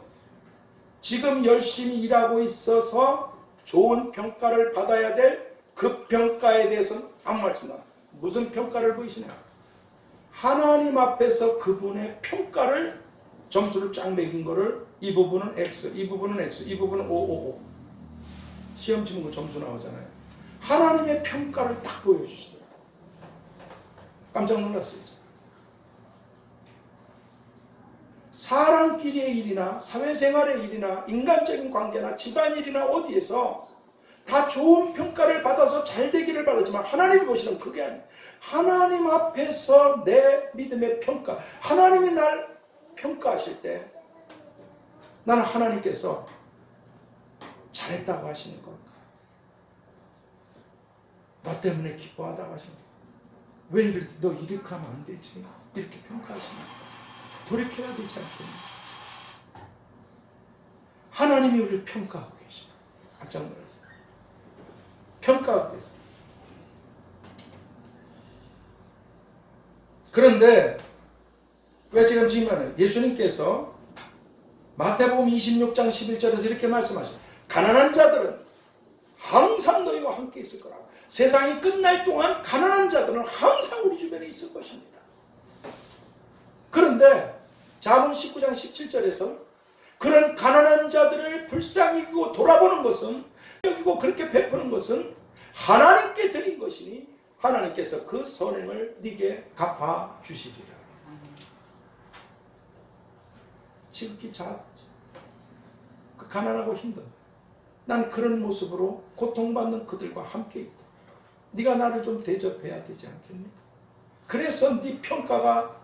지금 열심히 일하고 있어서 좋은 평가를 받아야 될 그 평가에 대해서는 아무 말씀 안 해요. 무슨 평가를 보이시냐? 하나님 앞에서 그분의 평가를, 점수를 쫙 매긴 거를 이 부분은 X, 이 부분은 X, 이 부분은 555. 시험 치는 거 점수 나오잖아요. 하나님의 평가를 딱 보여주시더라고요. 깜짝 놀랐어요. 사람끼리의 일이나 사회생활의 일이나 인간적인 관계나 집안일이나 어디에서 다 좋은 평가를 받아서 잘 되기를 바라지만 하나님이 보시는 그게 아니에요. 하나님 앞에서 내 믿음의 평가, 하나님이 날 평가하실 때 나는 하나님께서 잘했다고 하시는 걸까? 너 때문에 기뻐하다고 하시는 걸까? 왜 너 이렇게 하면 안 되지? 이렇게 평가하시는 거야. 돌이켜야 되지 않겠니? 하나님이 우리를 평가하고 계십니다. 깜짝 놀랐어요. 평가하고 계세요. 그런데 왜 지금 예수님께서 마태복음 26장 11절에서 이렇게 말씀하셨어요. 가난한 자들은 항상 너희와 함께 있을 거라고. 세상이 끝날 동안 가난한 자들은 항상 우리 주변에 있을 것입니다. 그런데 잠언 19장 17절에서 그런 가난한 자들을 불쌍히 여기고 돌아보는 것은, 여기고 그렇게 베푸는 것은 하나님께 드린 것이니 하나님께서 그 선행을 네게 갚아 주시리라. 지극히 그 가난하고 힘든, 난 그런 모습으로 고통받는 그들과 함께 있다. 네가 나를 좀 대접해야 되지 않겠니? 그래서 네 평가가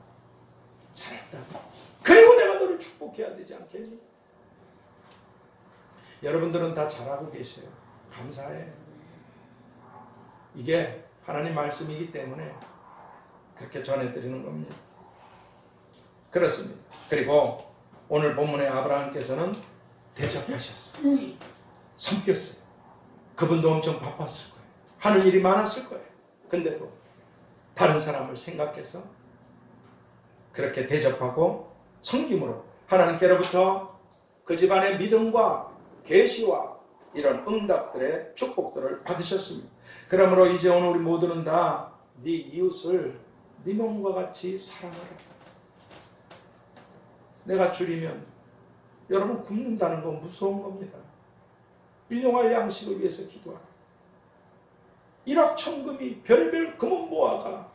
잘했다고. 그리고 내가 너를 축복해야 되지 않겠니? 여러분들은 다 잘하고 계세요. 감사해. 이게 하나님 말씀이기 때문에 그렇게 전해드리는 겁니다. 그렇습니다. 그리고 오늘 본문의 아브라함께서는 대접하셨어요. 섬겼어요. 그분도 엄청 바빴을 거예요. 하는 일이 많았을 거예요. 근데도 다른 사람을 생각해서 그렇게 대접하고 섬김으로 하나님께로부터 그 집안의 믿음과 계시와 이런 응답들의 축복들을 받으셨습니다. 그러므로 이제 오늘 우리 모두는 다 네 이웃을 네 몸과 같이 사랑하라. 내가 줄이면 여러분 굶는다는 건 무서운 겁니다. 일용할 양식을 위해서 기도하라. 일확천금이 별별 금은 모아가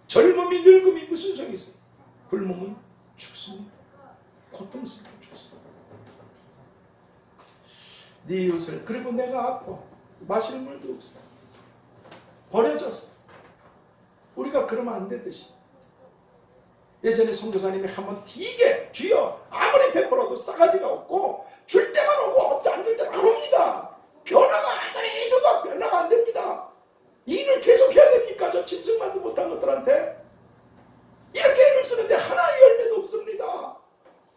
젊음이 늙음이 무슨 소용이 있어요? 굶으면 죽습니다. 고통스럽게 죽습니다. 네 이웃을, 그리고 내가 아파 마실 물도 없어, 버려졌어. 우리가 그러면 안 되듯이 예전에 선교사님이 한번 되게 주여 아무리 베풀어도 싸가지가 없고 줄 때만 오고 안 줄 때는 안 옵니다. 변화가 아무리 줘도 변화가 안 됩니다. 일을 계속 해야 됩니까? 저 짐승만도 못한 것들한테 이렇게 일을 쓰는데 하나의 열매도 없습니다.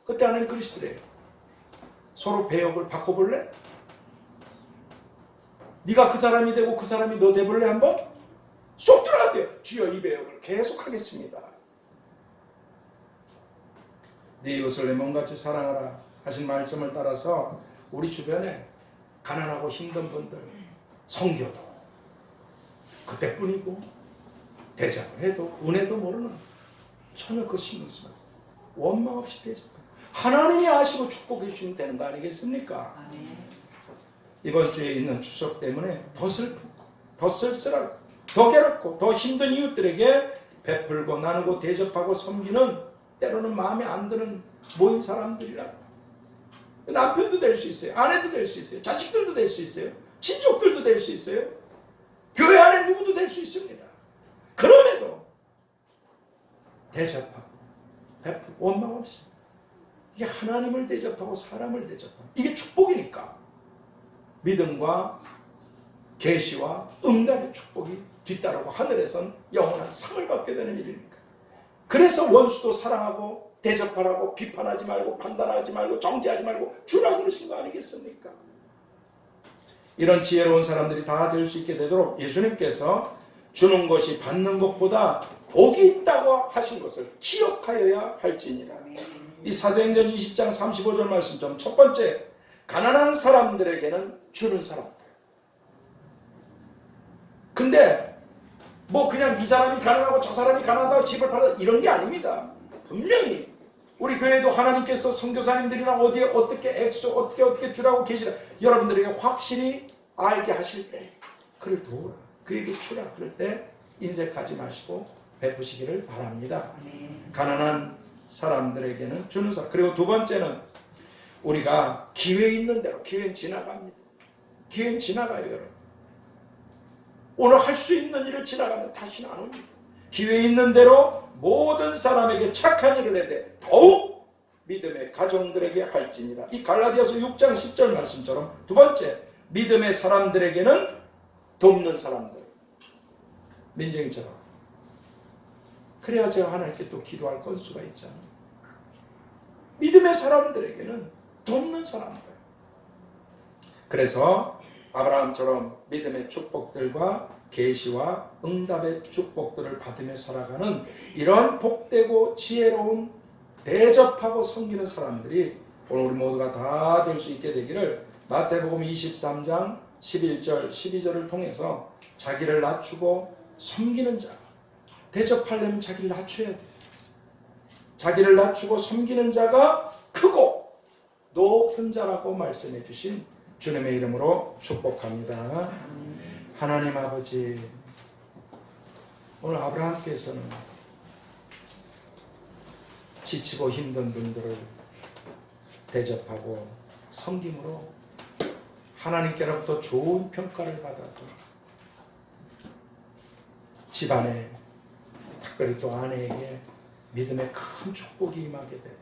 그때 하나님 그러시더래요. 서로 배역을 바꿔볼래? 네가 그 사람이 되고 그 사람이 너 돼볼래? 한번? 쏙 들어갔대요. 주여 이 배역을 계속 하겠습니다. 네 이웃을 내 몸같이 사랑하라 하신 말씀을 따라서 우리 주변에 가난하고 힘든 분들 섬겨도 그때뿐이고 대접을 해도 은혜도 모르는, 전혀 그 신경 쓰지 마세요. 원망 없이 대접해. 하나님이 아시고 축복해 주시면 되는 거 아니겠습니까? 아멘. 이번 주에 있는 추석 때문에 더 슬프고 더 쓸쓸하고 더 괴롭고 더 힘든 이웃들에게 베풀고 나누고 대접하고 섬기는, 때로는 마음에 안 드는 모인 사람들이라. 남편도 될 수 있어요. 아내도 될 수 있어요. 자식들도 될 수 있어요. 친족들도 될 수 있어요. 교회 안에 누구도 될 수 있습니다. 그럼에도 대접하고 베풀고 원망 없이, 이게 하나님을 대접하고 사람을 대접하고, 이게 축복이니까 믿음과 계시와 응답의 축복이 뒤따르고 하늘에선 영원한 상을 받게 되는 일이니까. 그래서 원수도 사랑하고 대접하라고, 비판하지 말고 판단하지 말고 정죄하지 말고 주라 그러신 거 아니겠습니까? 이런 지혜로운 사람들이 다 될 수 있게 되도록 예수님께서 주는 것이 받는 것보다 복이 있다고 하신 것을 기억하여야 할지니라. 이 사도행전 20장 35절 말씀 좀, 첫 번째, 가난한 사람들에게는 주는 사람들. 근데 뭐 그냥 이 사람이 가난하고 저 사람이 가난하다고 집을 팔아 이런 게 아닙니다. 분명히 우리 교회도 하나님께서 선교사님들이나 어디에 어떻게 액수 어떻게 주라고 계시라, 여러분들에게 확실히 알게 하실 때 그를 도우라, 그에게 주라, 그럴 때 인색하지 마시고 베푸시기를 바랍니다. 가난한 사람들에게는 주는 사람. 그리고 두 번째는 우리가 기회 있는 대로, 기회는 지나갑니다. 기회는 지나가요, 여러분. 오늘 할 수 있는 일을 지나가면 다시는 안 옵니다. 기회 있는 대로 모든 사람에게 착한 일을 해야 돼. 더욱 믿음의 가정들에게 할지니라. 이 갈라디아서 6장 10절 말씀처럼 두 번째, 믿음의 사람들에게는 돕는 사람들. 민정이처럼. 그래야 제가 하나님께 또 기도할 건수가 있잖아요. 믿음의 사람들에게는 돕는 사람들. 그래서 아브라함처럼 믿음의 축복들과 계시와 응답의 축복들을 받으며 살아가는 이런 복되고 지혜로운 대접하고 섬기는 사람들이 오늘 우리 모두가 다 될 수 있게 되기를 마태복음 23장 11절 12절을 통해서 자기를 낮추고 섬기는 자, 대접하려면 자기를 낮춰야 돼요. 자기를 낮추고 섬기는 자가 크고 높은 자라고 말씀해 주신 주님의 이름으로 축복합니다. 하나님 아버지, 오늘 아브라함께서는 지치고 힘든 분들을 대접하고 섬김으로 하나님께로부터 좋은 평가를 받아서 집안에, 특별히 또 아내에게 믿음의 큰 축복이 임하게 되고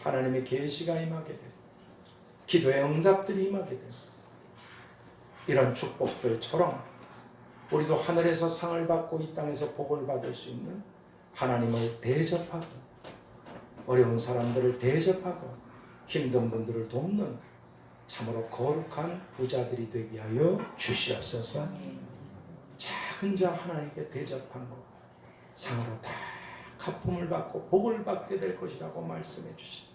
하나님의 계시가 임하게 되고 기도의 응답들이 임하게 되고 이런 축복들처럼 우리도 하늘에서 상을 받고 이 땅에서 복을 받을 수 있는 하나님을 대접하고 어려운 사람들을 대접하고 힘든 분들을 돕는 참으로 거룩한 부자들이 되게 하여 주시옵소서. 작은 자 하나님께 대접한 것 상으로 다 갚음을 받고 복을 받게 될 것이라고 말씀해 주시니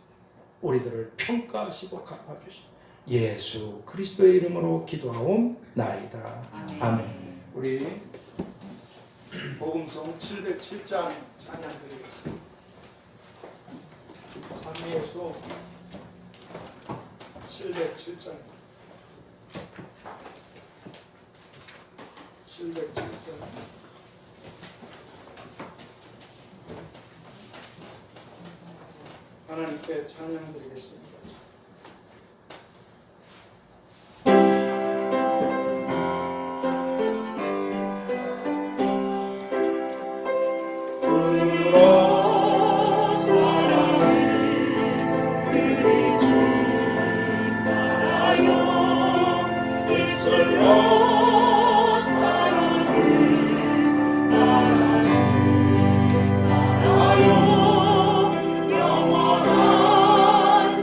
우리들을 평가하시고 갚아주시니 예수 그리스도의 이름으로 기도하옵나이다. 아멘. 우리 복음송 707장 찬양 드리겠습니다. 찬미예수 707장 707장 하나님께 찬양 드리겠습니다. 영원한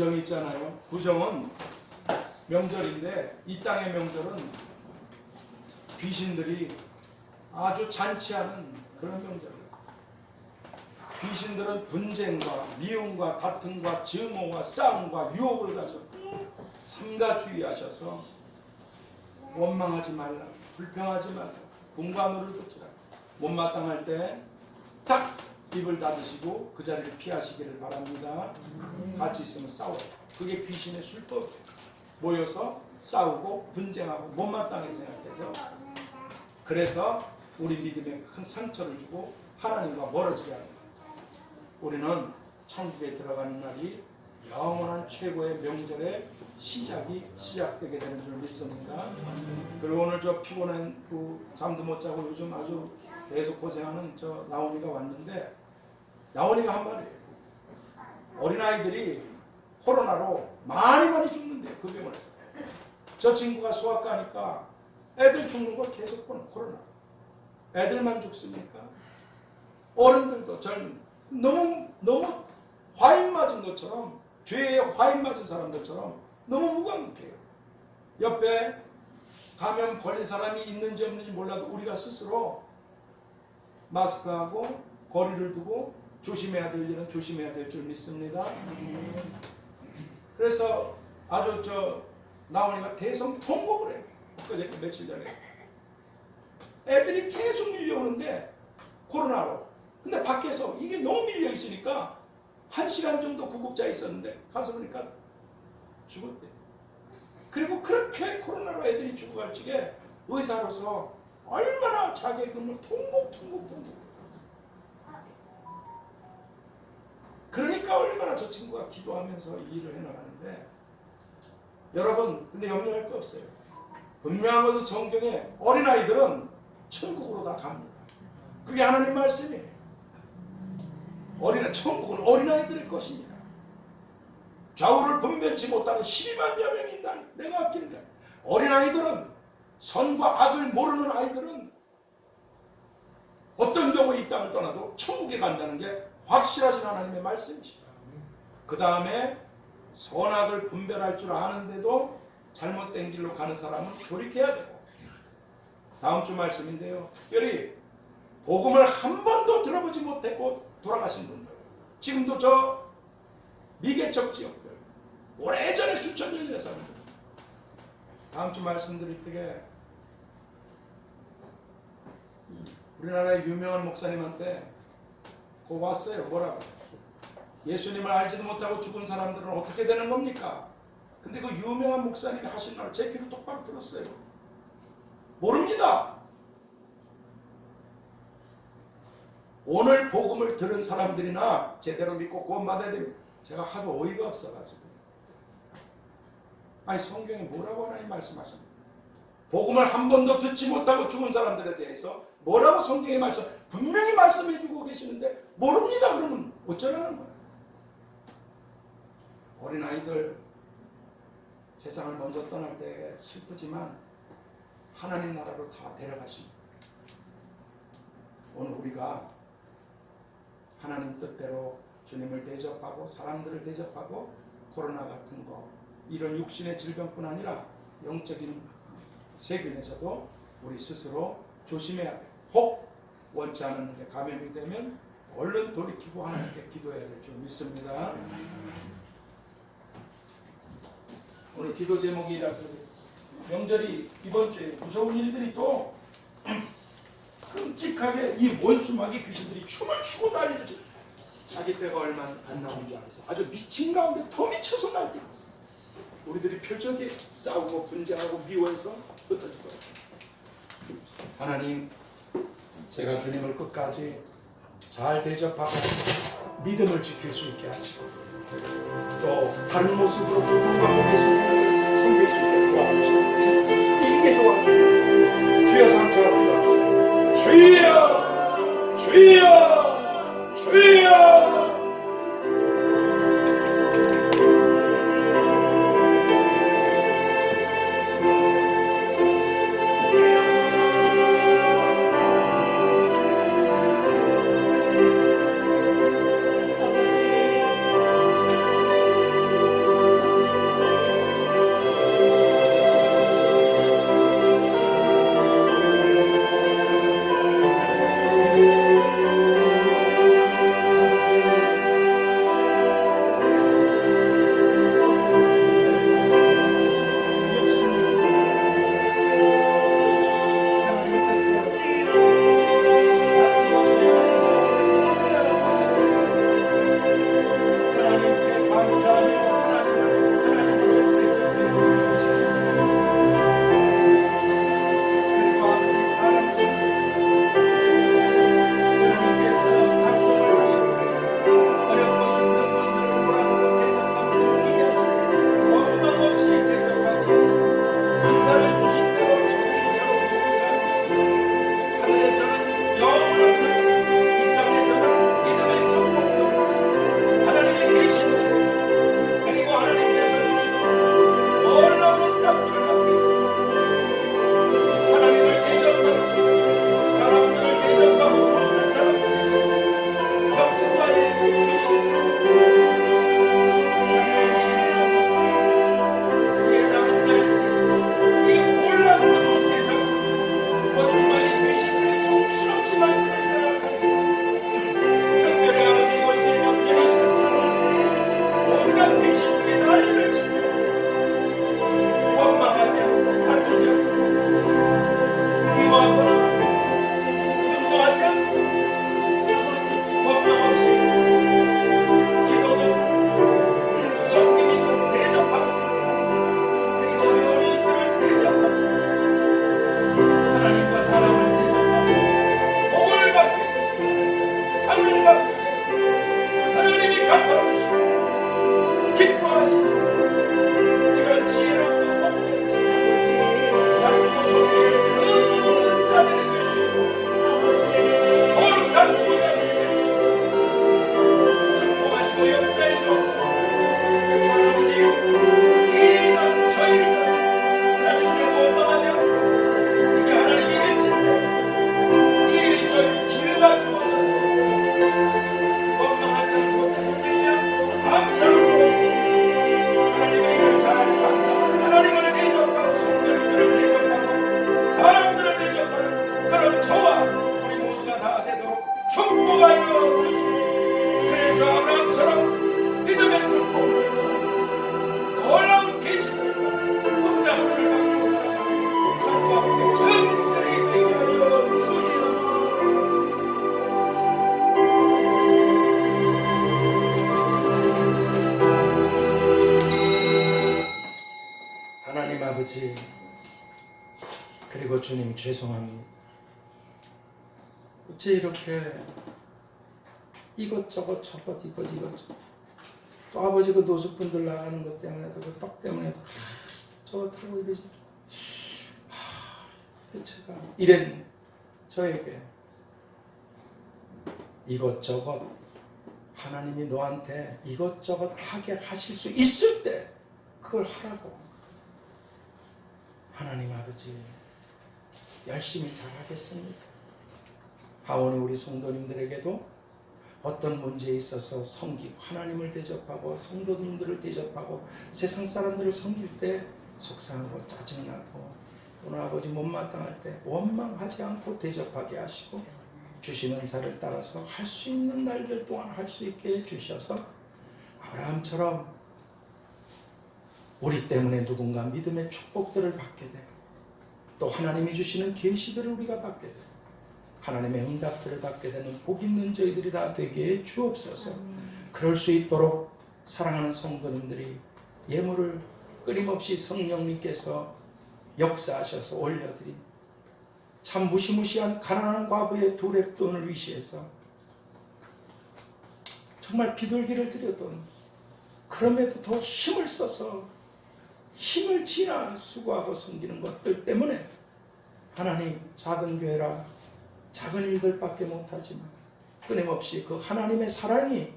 구정이 있잖아요. 구정은 명절인데 이 땅의 명절은 귀신들이 아주 잔치하는 그런 명절이에요. 귀신들은 분쟁과 미움과 다툼과 증오와 싸움과 유혹을 가져 삼가 주의하셔서 원망하지 말라, 불평하지 말라, 공관우를 붙이라. 못마땅할 때 딱 입을 닫으시고 그 자리를 피하시기를 바랍니다. 같이 있으면 싸워요. 그게 귀신의 술법이에요. 모여서 싸우고 분쟁하고 못마땅하게 생각해서, 그래서 우리 믿음에 큰 상처를 주고 하나님과 멀어지게 합니다. 우리는 천국에 들어가는 날이 영원한 최고의 명절의 시작되게 되는 줄 믿습니다. 그리고 오늘 저 피곤한 잠도 못 자고 요즘 아주 계속 고생하는 저 나온이가 왔는데, 나온이가 한 말이에요. 어린아이들이 코로나로 많이 죽는데 그 병원에서 저 친구가 소아과니까 애들 죽는 걸 계속 보는 코로나. 애들만 죽습니까? 어른들도 너무 화인 맞은 것처럼, 죄에 화인 맞은 사람들처럼 너무 무감각해요. 옆에 감염 걸린 사람이 있는지 없는지 몰라도 우리가 스스로 마스크하고 거리를 두고 조심해야 될 일은 조심해야 될 줄 믿습니다. 그래서 아주 나온이가 대성 통곡을 해요. 엊그제 며칠 전에 애들이 계속 밀려오는데 코로나로. 근데 밖에서 이게 너무 밀려 있으니까 1시간 정도 구급자에 있었는데 가서 보니까 죽었대. 그리고 그렇게 코로나로 애들이 죽어갈 적에 의사로서 얼마나 자기의 눈물 통곡. 그러니까 얼마나 저 친구가 기도하면서 이 일을 해나가는데, 여러분 근데 염려할 거 없어요. 분명한 것은 성경에 어린아이들은 천국으로 다 갑니다. 그게 하나님 말씀이에요. 천국은 어린아이들의 것입니다. 좌우를 분별치 못하는 12만여 명이 있다니 내가 아끼는 거야. 어린아이들은, 선과 악을 모르는 아이들은 어떤 경우에 이 땅을 떠나도 천국에 간다는 게 확실하신 하나님의 말씀이죠. 그 다음에 선악을 분별할 줄 아는데도 잘못된 길로 가는 사람은 돌이켜야 되고, 다음 주 말씀인데요, 특별히 복음을 한 번도 들어보지 못했고 돌아가신 분들, 지금도 저 미개척 지역들, 오래전에 수천 년의 사람들, 다음 주 말씀드릴 때에 우리나라의 유명한 목사님한테 거 왔어요. 뭐라고? 예수님을 알지도 못하고 죽은 사람들은 어떻게 되는 겁니까? 근데 그 유명한 목사님이 하신 말 제 귀로 똑바로 들었어요. 모릅니다. 오늘 복음을 들은 사람들이나 제대로 믿고 구원받아야 됩니다. 제가 하도 어이가 없어가지고, 아니 성경에 뭐라고 하나님 말씀하셨나요? 복음을 한 번도 듣지 못하고 죽은 사람들에 대해서 뭐라고 성경에 분명히 말씀해 주고 계시는데 모릅니다. 그러면 어쩌라는 거예요? 어린아이들 세상을 먼저 떠날 때 슬프지만 하나님 나라로 다 데려가십니다. 오늘 우리가 하나님 뜻대로 주님을 대접하고 사람들을 대접하고 코로나 같은 거, 이런 육신의 질병뿐 아니라 영적인 세균에서도 우리 스스로 조심해야 돼요. 혹 원치 않았는데 감염이 되면 얼른 돌이키고 하나님께 기도해야 될 줄 믿습니다. 오늘 기도 제목이라서 명절이 이번 주에 무서운 일들이 또 끔찍하게 이 원수마귀 귀신들이 춤을 추고 난리를 쳐. 자기 때가 얼마 안 남은 줄 알아서 아주 미친 가운데 더 미쳐서 날뛰고 있어. 우리들이 표적에 싸우고 분쟁하고 미워해서 흩어지더라고요. 하나님, 제가 주님을 끝까지 잘 대접하고 믿음을 지킬 수 있게 하시고, 또 다른 모습으로 불구하고 계신 주님을 섬길 수 있게 도와주시고, 이기게 도와주세요. 주여 상처가 필요하시오. 주여, 주여, 주여. 인도하여 주시옵소서. 그래서 아브라함처럼 믿음의 축복을 놀라운 계시들과 응답을 받고 살아가는 삶과 함께 증인들이 되게 하여 주시옵소서. 하나님 아버지, 그리고 주님, 죄송합니다. 어째 이렇게 이것저것 이것저것 또 아버지 그 노숙분들 나가는 것 때문에도 그 떡 때문에도 저것 하고 이러지. 대체가 이런 저에게 이것저것 하나님이 너한테 이것저것 하게 하실 수 있을 때 그걸 하라고. 하나님 아버지, 열심히 잘하겠습니다. 하오니 우리 성도님들에게도 어떤 문제에 있어서 섬기고 하나님을 대접하고 성도님들을 대접하고 세상 사람들을 섬길 때 속상하고 짜증나고 또는 아버지 못마땅할 때 원망하지 않고 대접하게 하시고 주신 은사를 따라서 할 수 있는 날들 동안 할 수 있게 해주셔서 아브라함처럼 우리 때문에 누군가 믿음의 축복들을 받게 되고 또 하나님이 주시는 계시들을 우리가 받게 되고 하나님의 응답들을 받게 되는 복 있는 저희들이 다 되게 해 주옵소서. 그럴 수 있도록 사랑하는 성도님들이 예물을 끊임없이 성령님께서 역사하셔서 올려드린 참 무시무시한 가난한 과부의 두 렙돈을 위시해서 정말 비둘기를 드려던 그럼에도 더 힘을 써서 힘을 지나 수고하고 섬기는 것들 때문에 하나님, 작은 교회라 작은 일들밖에 못하지만 끊임없이 그 하나님의 사랑이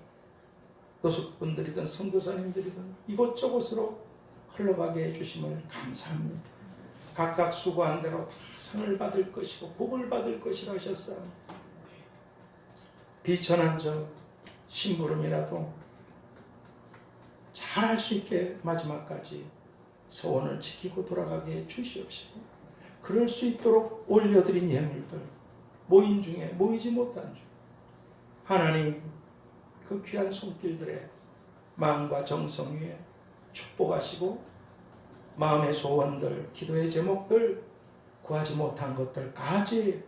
노숙분들이든 선교사님들이든 이곳저곳으로 흘러가게 해주심을 감사합니다. 각각 수고한 대로 다 상을 받을 것이고 복을 받을 것이라 하셨사옵니다. 비천한 저 심부름이라도 잘할 수 있게 마지막까지 서원을 지키고 돌아가게 해 주시옵시고 그럴 수 있도록 올려드린 예물들 모인 중에 모이지 못한 중 하나님 그 귀한 손길들의 마음과 정성 위에 축복하시고 마음의 소원들, 기도의 제목들, 구하지 못한 것들까지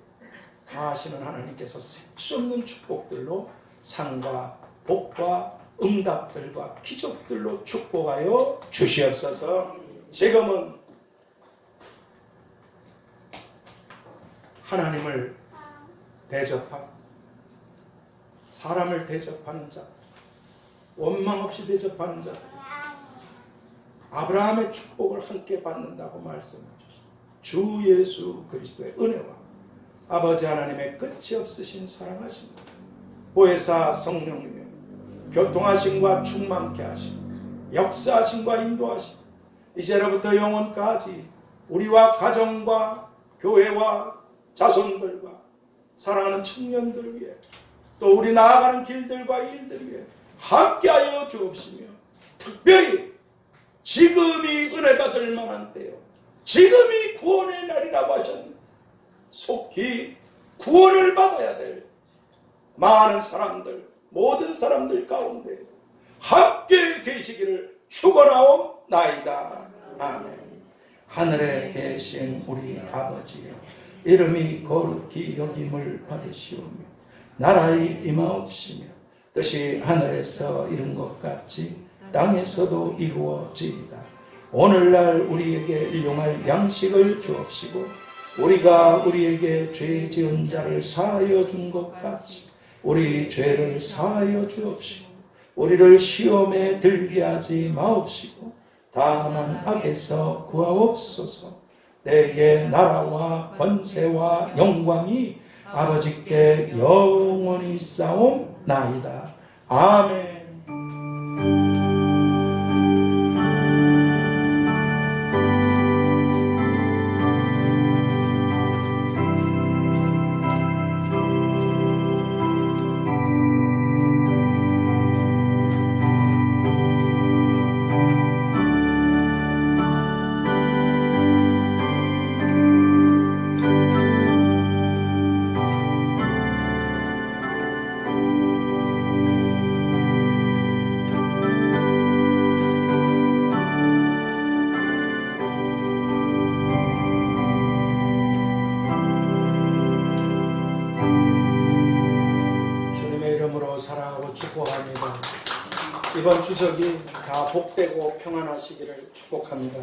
다 하시는 하나님께서 셀 수 없는 축복들로 상과 복과 응답들과 기적들로 축복하여 주시옵소서. 지금은 하나님을 대접하고 사람을 대접하는 자, 원망 없이 대접하는 자, 아브라함의 축복을 함께 받는다고 말씀해 주시고 주 예수 그리스도의 은혜와 아버지 하나님의 끝이 없으신 사랑하심, 보혜사 성령님의 교통하심과 충만케 하심, 역사하심과 인도하심, 이제로부터 영원까지 우리와 가정과 교회와 자손들과 사랑하는 청년들 위해 또 우리 나아가는 길들과 일들 위해 함께하여 주옵시며 특별히 지금이 은혜 받을 만한 때요, 지금이 구원의 날이라고 하셨는데 속히 구원을 받아야 될 많은 사람들, 모든 사람들 가운데 함께 계시기를 축원하옵나이다. 아멘. 하늘에 계신 우리 아버지, 이름이 거룩히 여김을 받으시오며 나라의 임하옵시며 뜻이 하늘에서 이룬 것 같이 땅에서도 이루어지이다. 오늘날 우리에게 일용할 양식을 주옵시고 우리가 우리에게 죄 지은 자를 사하여 준 것 같이 우리 죄를 사하여 주옵시고 우리를 시험에 들게 하지 마옵시고 다만 악에서 구하옵소서. 내게 나라와 권세와 영광이 아버지께 영원히 싸움나이다. 아멘. 사랑하고 축복합니다. 이번 추석이 다 복되고 평안하시기를 축복합니다.